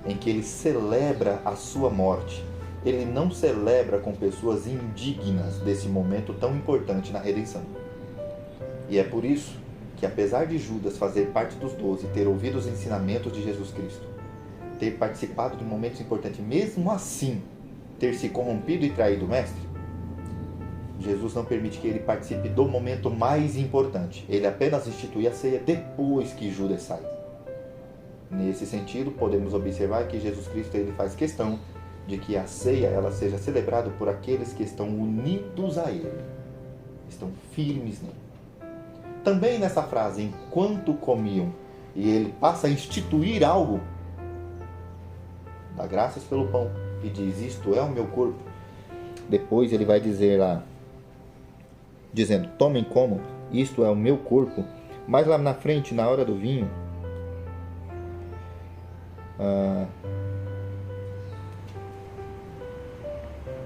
em que ele celebra a sua morte, ele não celebra com pessoas indignas desse momento tão importante na redenção. E é por isso que, apesar de Judas fazer parte dos 12, ter ouvido os ensinamentos de Jesus Cristo, ter participado de momentos importantes, mesmo assim ter se corrompido e traído o mestre, Jesus não permite que ele participe do momento mais importante. Ele apenas institui a ceia depois que Judas sai. Nesse sentido, podemos observar que Jesus Cristo ele faz questão de que a ceia ela seja celebrada por aqueles que estão unidos a ele, estão firmes nele. Também nessa frase, enquanto comiam, e ele passa a instituir algo, dá graças pelo pão e diz: isto é o meu corpo. Depois ele vai dizer lá, dizendo: tomem e comam, isto é o meu corpo. Mas lá na frente, na hora do vinho,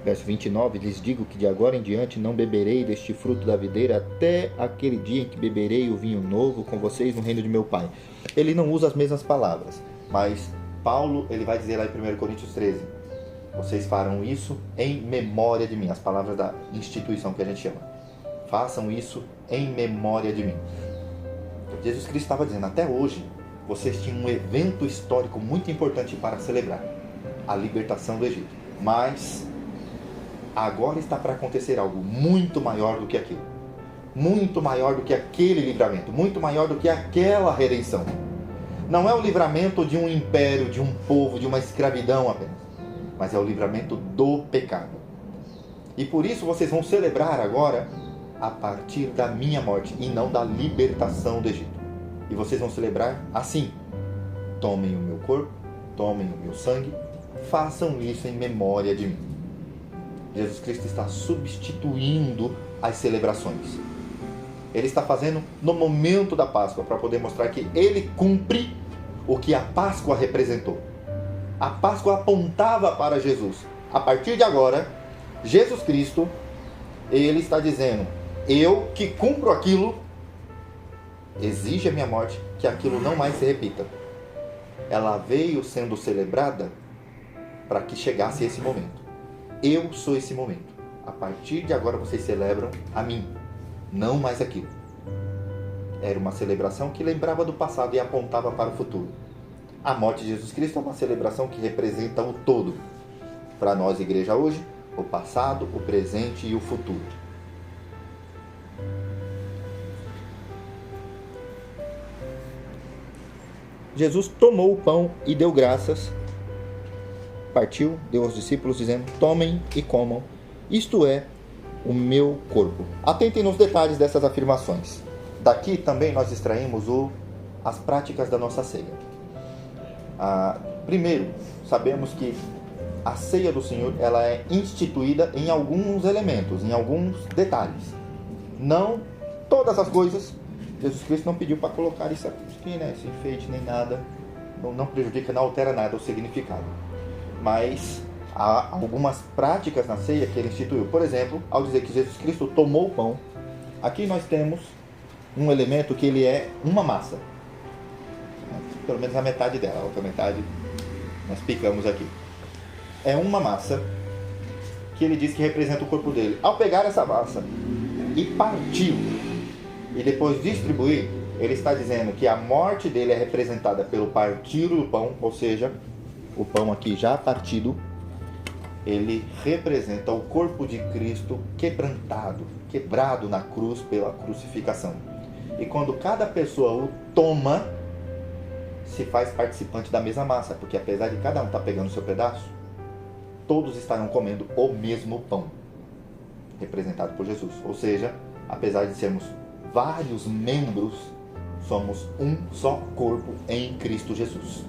verso 29, lhes digo que de agora em diante não beberei deste fruto da videira até aquele dia em que beberei o vinho novo com vocês no reino de meu Pai. Ele não usa as mesmas palavras, mas Paulo ele vai dizer lá em 1 Coríntios 13: vocês farão isso em memória de mim. As palavras da instituição que a gente chama. Façam isso em memória de mim. Jesus Cristo estava dizendo: até hoje vocês tinham um evento histórico muito importante para celebrar, a libertação do Egito. Mas agora está para acontecer algo muito maior do que aquilo. Muito maior do que aquele livramento. Muito maior do que aquela redenção. Não é o livramento de um império, de um povo, de uma escravidão apenas. Mas é o livramento do pecado. E por isso vocês vão celebrar agora a partir da minha morte e não da libertação do Egito. E vocês vão celebrar assim: tomem o meu corpo, tomem o meu sangue, façam isso em memória de mim. Jesus Cristo está substituindo as celebrações. Ele está fazendo no momento da Páscoa para poder mostrar que ele cumpre o que a Páscoa representou. A Páscoa apontava para Jesus. A partir de agora, Jesus Cristo, ele está dizendo: eu que cumpro aquilo, exige a minha morte, que aquilo não mais se repita. Ela veio sendo celebrada para que chegasse esse momento. Eu sou esse momento. A partir de agora vocês celebram a mim, não mais aquilo. Era uma celebração que lembrava do passado e apontava para o futuro. A morte de Jesus Cristo é uma celebração que representa o todo. Para nós, igreja, hoje, o passado, o presente e o futuro. Jesus tomou o pão e deu graças, partiu, deu aos discípulos, dizendo: tomem e comam, isto é o meu corpo. Atentem nos detalhes dessas afirmações. Daqui também nós extraímos o as práticas da nossa ceia. Primeiro, sabemos que a ceia do Senhor ela é instituída em alguns elementos, em alguns detalhes. Não todas as coisas. Jesus Cristo não pediu para colocar isso aqui, né? Esse enfeite nem nada. Não prejudica, não altera nada o significado. Mas há algumas práticas na ceia que ele instituiu. Por exemplo, ao dizer que Jesus Cristo tomou o pão, aqui nós temos um elemento que ele é uma massa. Pelo menos a metade dela, a outra metade nós picamos aqui. É uma massa que ele diz que representa o corpo dele. Ao pegar essa massa e partir e depois distribuir, ele está dizendo que a morte dele é representada pelo partir do pão, ou seja, o pão aqui já partido, ele representa o corpo de Cristo quebrado na cruz pela crucificação. E quando cada pessoa o toma, se faz participante da mesma massa, porque apesar de cada um estar pegando o seu pedaço, todos estarão comendo o mesmo pão, representado por Jesus. Ou seja, apesar de sermos vários membros, somos um só corpo em Cristo Jesus.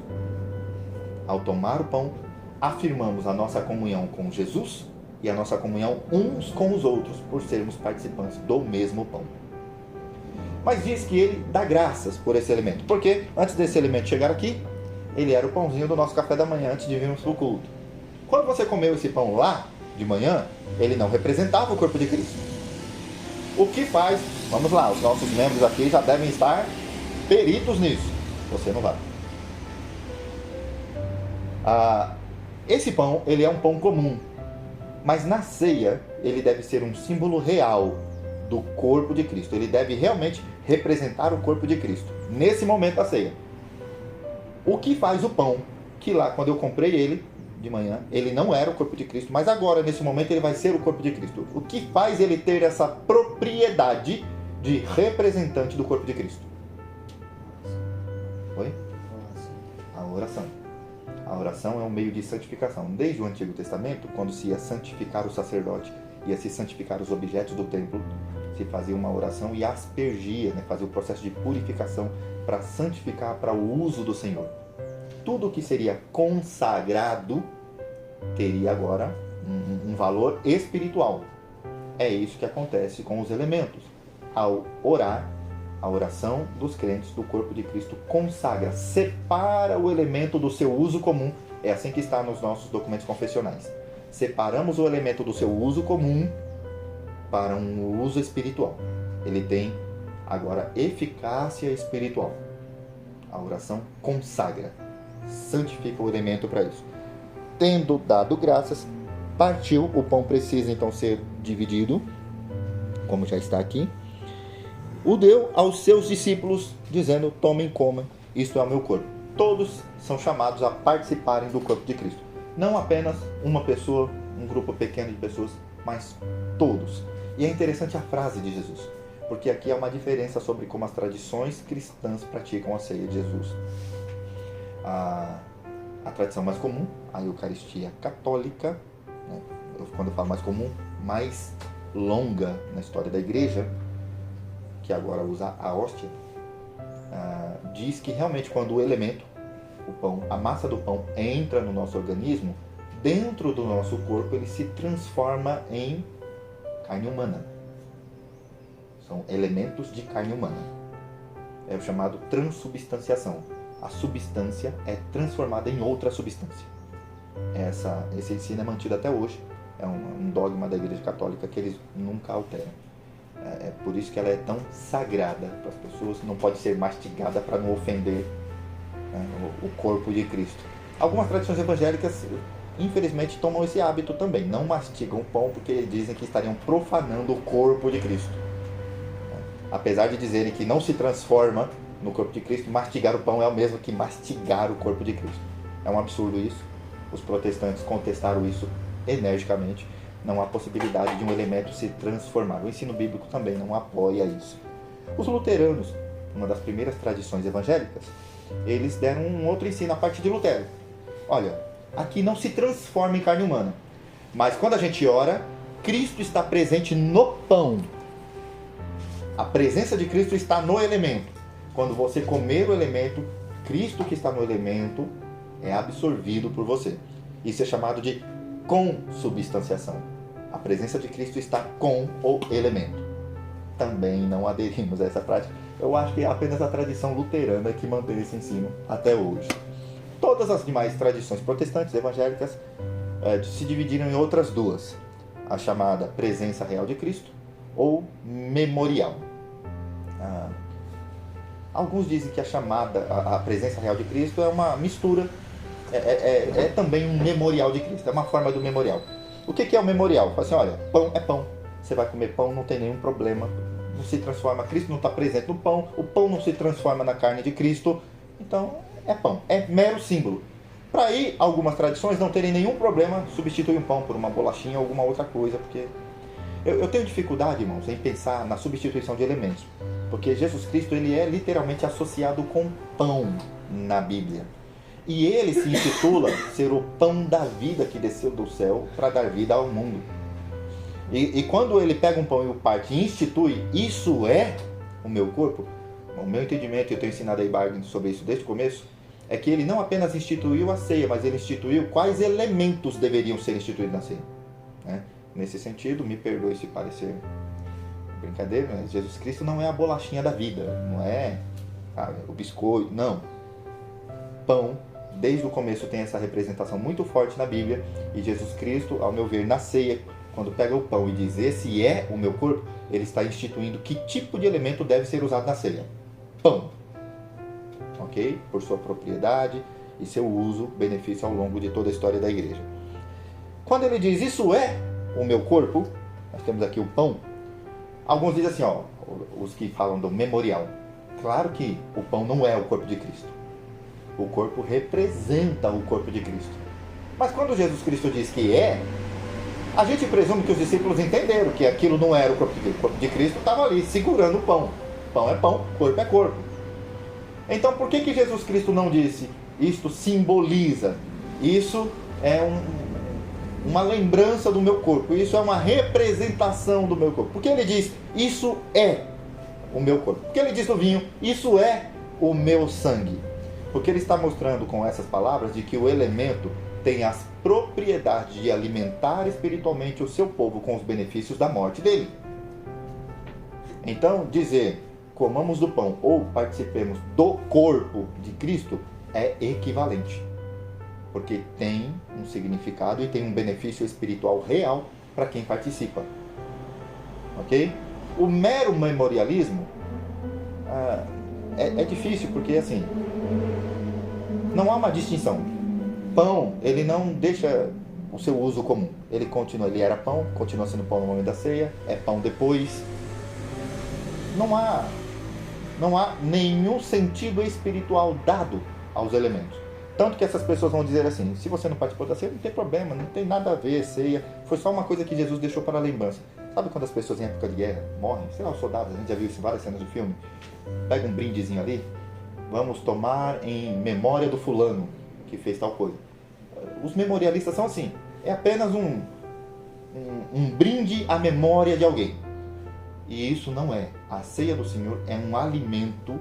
Ao tomar o pão, afirmamos a nossa comunhão com Jesus e a nossa comunhão uns com os outros, por sermos participantes do mesmo pão. Mas diz que ele dá graças por esse elemento, porque antes desse elemento chegar aqui, ele era o pãozinho do nosso café da manhã antes de virmos para o culto. Quando você comeu esse pão lá, de manhã, ele não representava o corpo de Cristo. O que faz? Vamos lá, os nossos membros aqui já devem estar peritos nisso. Você não vai. Esse pão, ele é um pão comum, mas na ceia, ele deve ser um símbolo real do corpo de Cristo. Ele deve realmente representar o corpo de Cristo, nesse momento da ceia. O que faz o pão, que lá, quando eu comprei ele, de manhã, ele não era o corpo de Cristo, mas agora, nesse momento, ele vai ser o corpo de Cristo. O que faz ele ter essa propriedade de representante do corpo de Cristo? Oi? A oração. A oração é um meio de santificação. Desde o Antigo Testamento, quando se ia santificar o sacerdote, ia se santificar os objetos do templo, se fazia uma oração e aspergia, né? Fazia o processo de purificação para santificar para o uso do Senhor. Tudo que seria consagrado teria agora um valor espiritual. É isso que acontece com os elementos. Ao orar, a oração dos crentes do corpo de Cristo consagra, separa o elemento do seu uso comum. É assim que está nos nossos documentos confessionais. Separamos o elemento do seu uso comum para um uso espiritual. Ele tem agora eficácia espiritual. A oração consagra, santifica o elemento para isso. Tendo dado graças, partiu, o pão precisa então ser dividido, como já está aqui. O deu aos seus discípulos, dizendo: tomem e comam, isto é o meu corpo. Todos são chamados a participarem do corpo de Cristo. Não apenas uma pessoa, um grupo pequeno de pessoas, mas todos. E é interessante a frase de Jesus, porque aqui há uma diferença sobre como as tradições cristãs praticam a ceia de Jesus. A tradição mais comum, a Eucaristia católica, né? Quando eu falo mais comum, mais longa na história da igreja, que agora usa a hóstia, diz que realmente quando o elemento, o pão, a massa do pão entra no nosso organismo, dentro do nosso corpo ele se transforma em carne humana. São elementos de carne humana. É o chamado transubstanciação. A substância é transformada em outra substância. Esse ensino é mantido até hoje. É um dogma da Igreja Católica que eles nunca alteram. É por isso que ela é tão sagrada para as pessoas. Não pode ser mastigada para não ofender, né, o corpo de Cristo. Algumas tradições evangélicas, infelizmente, tomam esse hábito também. Não mastigam o pão porque dizem que estariam profanando o corpo de Cristo. Apesar de dizerem que não se transforma no corpo de Cristo, mastigar o pão é o mesmo que mastigar o corpo de Cristo. É um absurdo isso. Os protestantes contestaram isso energicamente. Não há possibilidade de um elemento se transformar. O ensino bíblico também não apoia isso. Os luteranos, uma das primeiras tradições evangélicas, eles deram um outro ensino a partir de Lutero. Olha, aqui não se transforma em carne humana, mas quando a gente ora, Cristo está presente no pão. A presença de Cristo está no elemento. Quando você comer o elemento, Cristo que está no elemento é absorvido por você. Isso é chamado de consubstanciação. A presença de Cristo está com o elemento. Também não aderimos a essa prática. Eu acho que é apenas a tradição luterana que mantém esse ensino até hoje. Todas as demais tradições protestantes, evangélicas, se dividiram em outras duas. A chamada presença real de Cristo ou memorial. Alguns dizem que a presença real de Cristo é uma mistura, é também um memorial de Cristo, é uma forma do memorial. O que é o memorial? Fala assim, olha, pão é pão, você vai comer pão, não tem nenhum problema, não se transforma, Cristo não está presente no pão, o pão não se transforma na carne de Cristo, então é pão, é mero símbolo. Para aí, algumas tradições não terem nenhum problema substituir um pão por uma bolachinha ou alguma outra coisa, porque eu tenho dificuldade, irmãos, em pensar na substituição de elementos, porque Jesus Cristo ele é literalmente associado com pão na Bíblia. E ele se intitula ser o pão da vida que desceu do céu para dar vida ao mundo. E quando ele pega um pão e o parte e institui, isso é o meu corpo, o meu entendimento, eu tenho ensinado a Ibarguen sobre isso desde o começo, é que ele não apenas instituiu a ceia, mas ele instituiu quais elementos deveriam ser instituídos na ceia. Né? Nesse sentido, me perdoe se parecer brincadeira, mas Jesus Cristo não é a bolachinha da vida, não é o biscoito, não. Pão, desde o começo tem essa representação muito forte na Bíblia, e Jesus Cristo, ao meu ver, na ceia, quando pega o pão e diz, esse é o meu corpo, ele está instituindo que tipo de elemento deve ser usado na ceia. Pão. Ok? Por sua propriedade e seu uso, benefício ao longo de toda a história da igreja. Quando ele diz, isso é o meu corpo, nós temos aqui o pão, alguns dizem assim, os que falam do memorial, claro que o pão não é o corpo de Cristo. O corpo representa o corpo de Cristo. Mas quando Jesus Cristo diz que é, a gente presume que os discípulos entenderam que aquilo não era o corpo de Cristo. O corpo de Cristo estava ali, segurando o pão. Pão é pão, corpo é corpo. Então por que Jesus Cristo não disse, isto simboliza, isso é uma lembrança do meu corpo, isso é uma representação do meu corpo? Porque ele diz, isso é o meu corpo. Porque ele diz no vinho, isso é o meu sangue. Porque ele está mostrando com essas palavras de que o elemento tem as propriedades de alimentar espiritualmente o seu povo com os benefícios da morte dele. Então, dizer comamos do pão ou participemos do corpo de Cristo é equivalente. Porque tem um significado e tem um benefício espiritual real para quem participa. Ok? O mero memorialismo é difícil, porque assim, não há uma distinção. Pão, ele não deixa o seu uso comum. Ele continua, ele era pão, continua sendo pão no momento da ceia, é pão depois. Não há nenhum sentido espiritual dado aos elementos. Tanto que essas pessoas vão dizer assim, se você não participou da ceia, não tem problema, não tem nada a ver, ceia, foi só uma coisa que Jesus deixou para a lembrança. Sabe quando as pessoas em época de guerra morrem? Sei lá, os soldados, a gente já viu isso em várias cenas do filme. Pega um brindezinho ali, vamos tomar em memória do fulano que fez tal coisa. Os memorialistas são assim, é apenas um brinde à memória de alguém. E isso não é. A ceia do Senhor é um alimento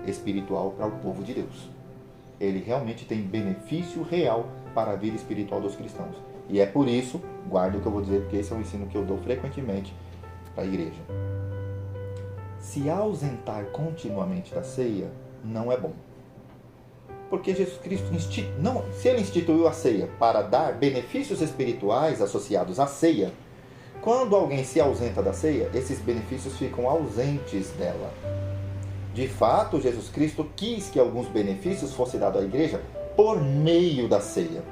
espiritual para o povo de Deus. Ele realmente tem benefício real para a vida espiritual dos cristãos. E é por isso, guarde o que eu vou dizer, porque esse é um ensino que eu dou frequentemente para a igreja. Se ausentar continuamente da ceia, não é bom. Porque Jesus Cristo, se ele instituiu a ceia para dar benefícios espirituais associados à ceia, quando alguém se ausenta da ceia, esses benefícios ficam ausentes dela. De fato, Jesus Cristo quis que alguns benefícios fossem dados à igreja por meio da ceia.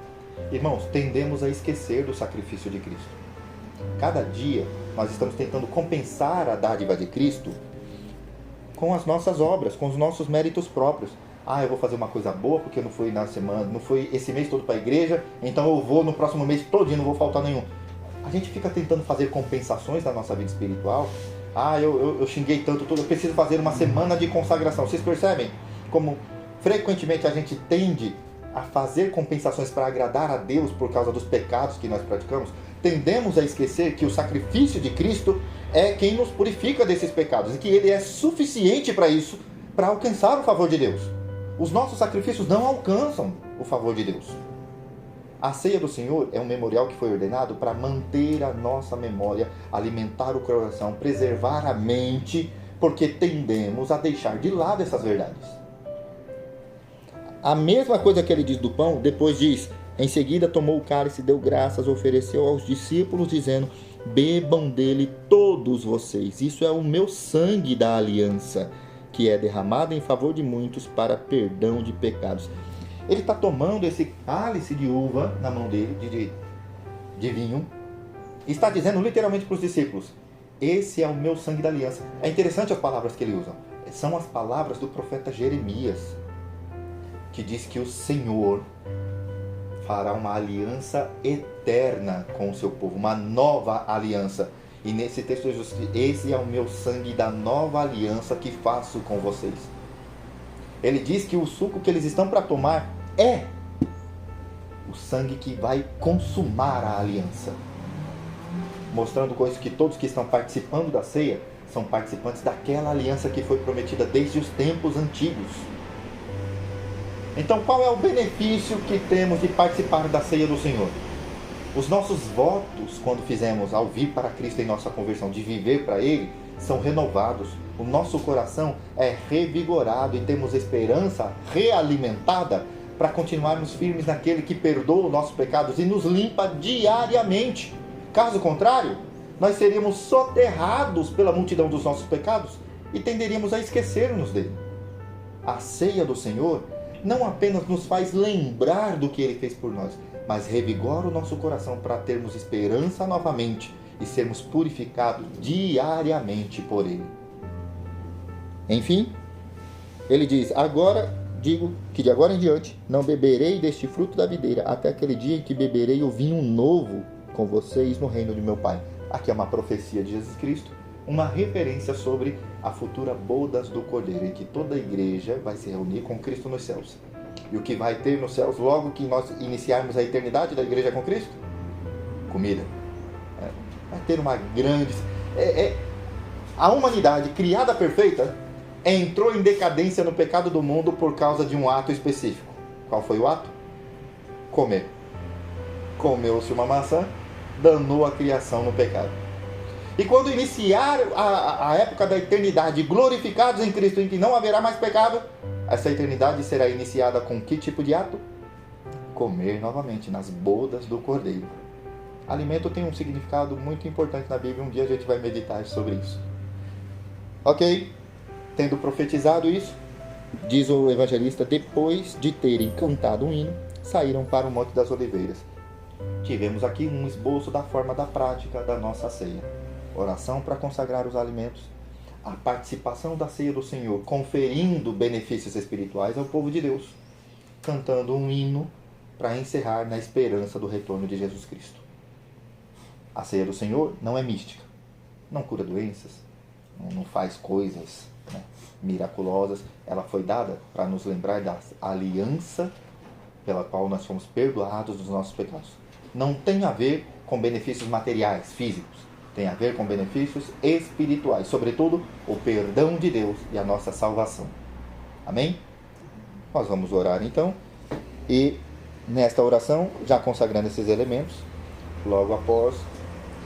Irmãos, tendemos a esquecer do sacrifício de Cristo. Cada dia nós estamos tentando compensar a dádiva de Cristo com as nossas obras, com os nossos méritos próprios. Eu vou fazer uma coisa boa porque não fui na semana, não fui esse mês todo para a igreja, então eu vou no próximo mês todinho, não vou faltar nenhum. A gente fica tentando fazer compensações na nossa vida espiritual. Eu xinguei tanto, eu preciso fazer uma semana de consagração. Vocês percebem como frequentemente a gente tende a fazer compensações para agradar a Deus por causa dos pecados que nós praticamos? Tendemos a esquecer que o sacrifício de Cristo é quem nos purifica desses pecados e que Ele é suficiente para isso, para alcançar o favor de Deus. Os nossos sacrifícios não alcançam o favor de Deus. A ceia do Senhor é um memorial que foi ordenado para manter a nossa memória, alimentar o coração, preservar a mente, porque tendemos a deixar de lado essas verdades. A mesma coisa que ele diz do pão, depois diz: em seguida tomou o cálice, deu graças, ofereceu aos discípulos, dizendo: bebam dele todos vocês. Isso é o meu sangue da aliança, que é derramado em favor de muitos para perdão de pecados. Ele está tomando esse cálice de uva na mão dele, de vinho, e está dizendo literalmente para os discípulos: esse é o meu sangue da aliança. É interessante as palavras que ele usa. São as palavras do profeta Jeremias, que diz que o Senhor fará uma aliança eterna com o seu povo, uma nova aliança. E nesse texto ele diz: esse é o meu sangue da nova aliança que faço com vocês. Ele diz que o suco que eles estão para tomar é o sangue que vai consumar a aliança, mostrando com isso que todos que estão participando da ceia são participantes daquela aliança que foi prometida desde os tempos antigos. Então, qual é o benefício que temos de participar da ceia do Senhor? Os nossos votos, quando fizemos ao vir para Cristo em nossa conversão, de viver para Ele, são renovados. O nosso coração é revigorado e temos esperança realimentada para continuarmos firmes naquele que perdoa os nossos pecados e nos limpa diariamente. Caso contrário, nós seríamos soterrados pela multidão dos nossos pecados e tenderíamos a esquecer-nos dele. A ceia do Senhor não apenas nos faz lembrar do que Ele fez por nós, mas revigora o nosso coração para termos esperança novamente e sermos purificados diariamente por Ele. Enfim, Ele diz: agora digo que de agora em diante não beberei deste fruto da videira até aquele dia em que beberei o vinho novo com vocês no reino de meu Pai. Aqui é uma profecia de Jesus Cristo, uma referência sobre a futura bodas do Cordeiro, em que toda a igreja vai se reunir com Cristo nos céus. E o que vai ter nos céus logo que nós iniciarmos a eternidade da igreja com Cristo? Comida. Vai ter uma grande... A humanidade criada perfeita entrou em decadência no pecado do mundo por causa de um ato específico. Qual foi o ato? Comer. Comeu-se uma maçã, danou a criação no pecado. E quando iniciar a época da eternidade, glorificados em Cristo, em que não haverá mais pecado, essa eternidade será iniciada com que tipo de ato? Comer novamente, nas bodas do Cordeiro. Alimento tem um significado muito importante na Bíblia, um dia a gente vai meditar sobre isso. Ok? Tendo profetizado isso, diz o evangelista: depois de terem cantado um hino, saíram para o Monte das Oliveiras. Tivemos aqui um esboço da forma da prática da nossa ceia. Oração para consagrar os alimentos, a participação da ceia do Senhor, conferindo benefícios espirituais ao povo de Deus, cantando um hino para encerrar na esperança do retorno de Jesus Cristo. A ceia do Senhor não é mística, não cura doenças, não faz coisas miraculosas. Ela foi dada para nos lembrar da aliança pela qual nós fomos perdoados dos nossos pecados. Não tem a ver com benefícios materiais, físicos. Tem a ver com benefícios espirituais, sobretudo o perdão de Deus e a nossa salvação. Amém? Nós vamos orar então. E nesta oração, já consagrando esses elementos, logo após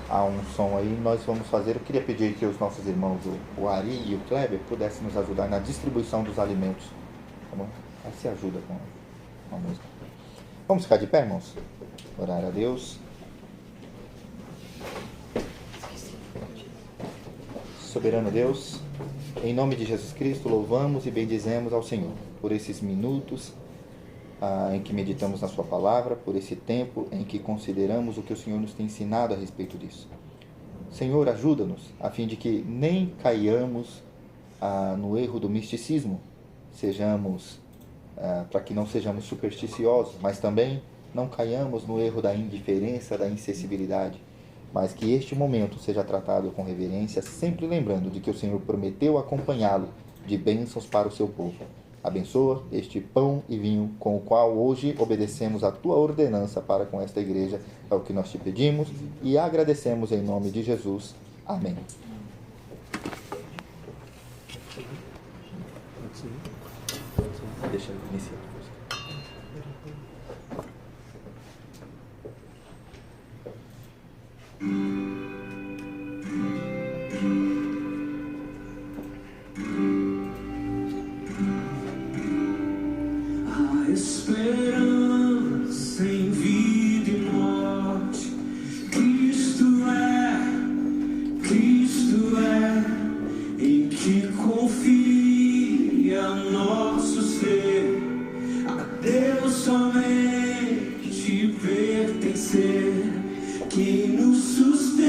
há um som aí, nós vamos fazer. Eu queria pedir que os nossos irmãos, o Ari e o Kleber, pudessem nos ajudar na distribuição dos alimentos. Tá bom? Aí se ajuda com a música. Vamos ficar de pé, irmãos? Orar a Deus. Soberano Deus, em nome de Jesus Cristo, louvamos e bendizemos ao Senhor por esses minutos em que meditamos na sua palavra, por esse tempo em que consideramos o que o Senhor nos tem ensinado a respeito disso. Senhor, ajuda-nos a fim de que nem caiamos no erro do misticismo, para que não sejamos supersticiosos, mas também não caiamos no erro da indiferença, da insensibilidade, mas que este momento seja tratado com reverência, sempre lembrando de que o Senhor prometeu acompanhá-lo de bênçãos para o seu povo. Abençoa este pão e vinho com o qual hoje obedecemos a tua ordenança para com esta igreja, é o que nós te pedimos e agradecemos em nome de Jesus. Amém. deixa eu iniciar. A esperança em vida e morte, Cristo é, em que confia nosso ser, a Deus somente pertencer, quem nos sustenta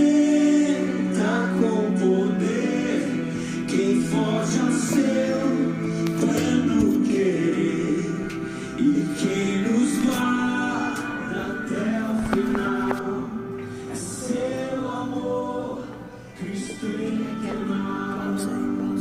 com poder, quem foge ao seu pleno querer, e quem nos guarda até o final, é seu amor, Cristo inquebrável.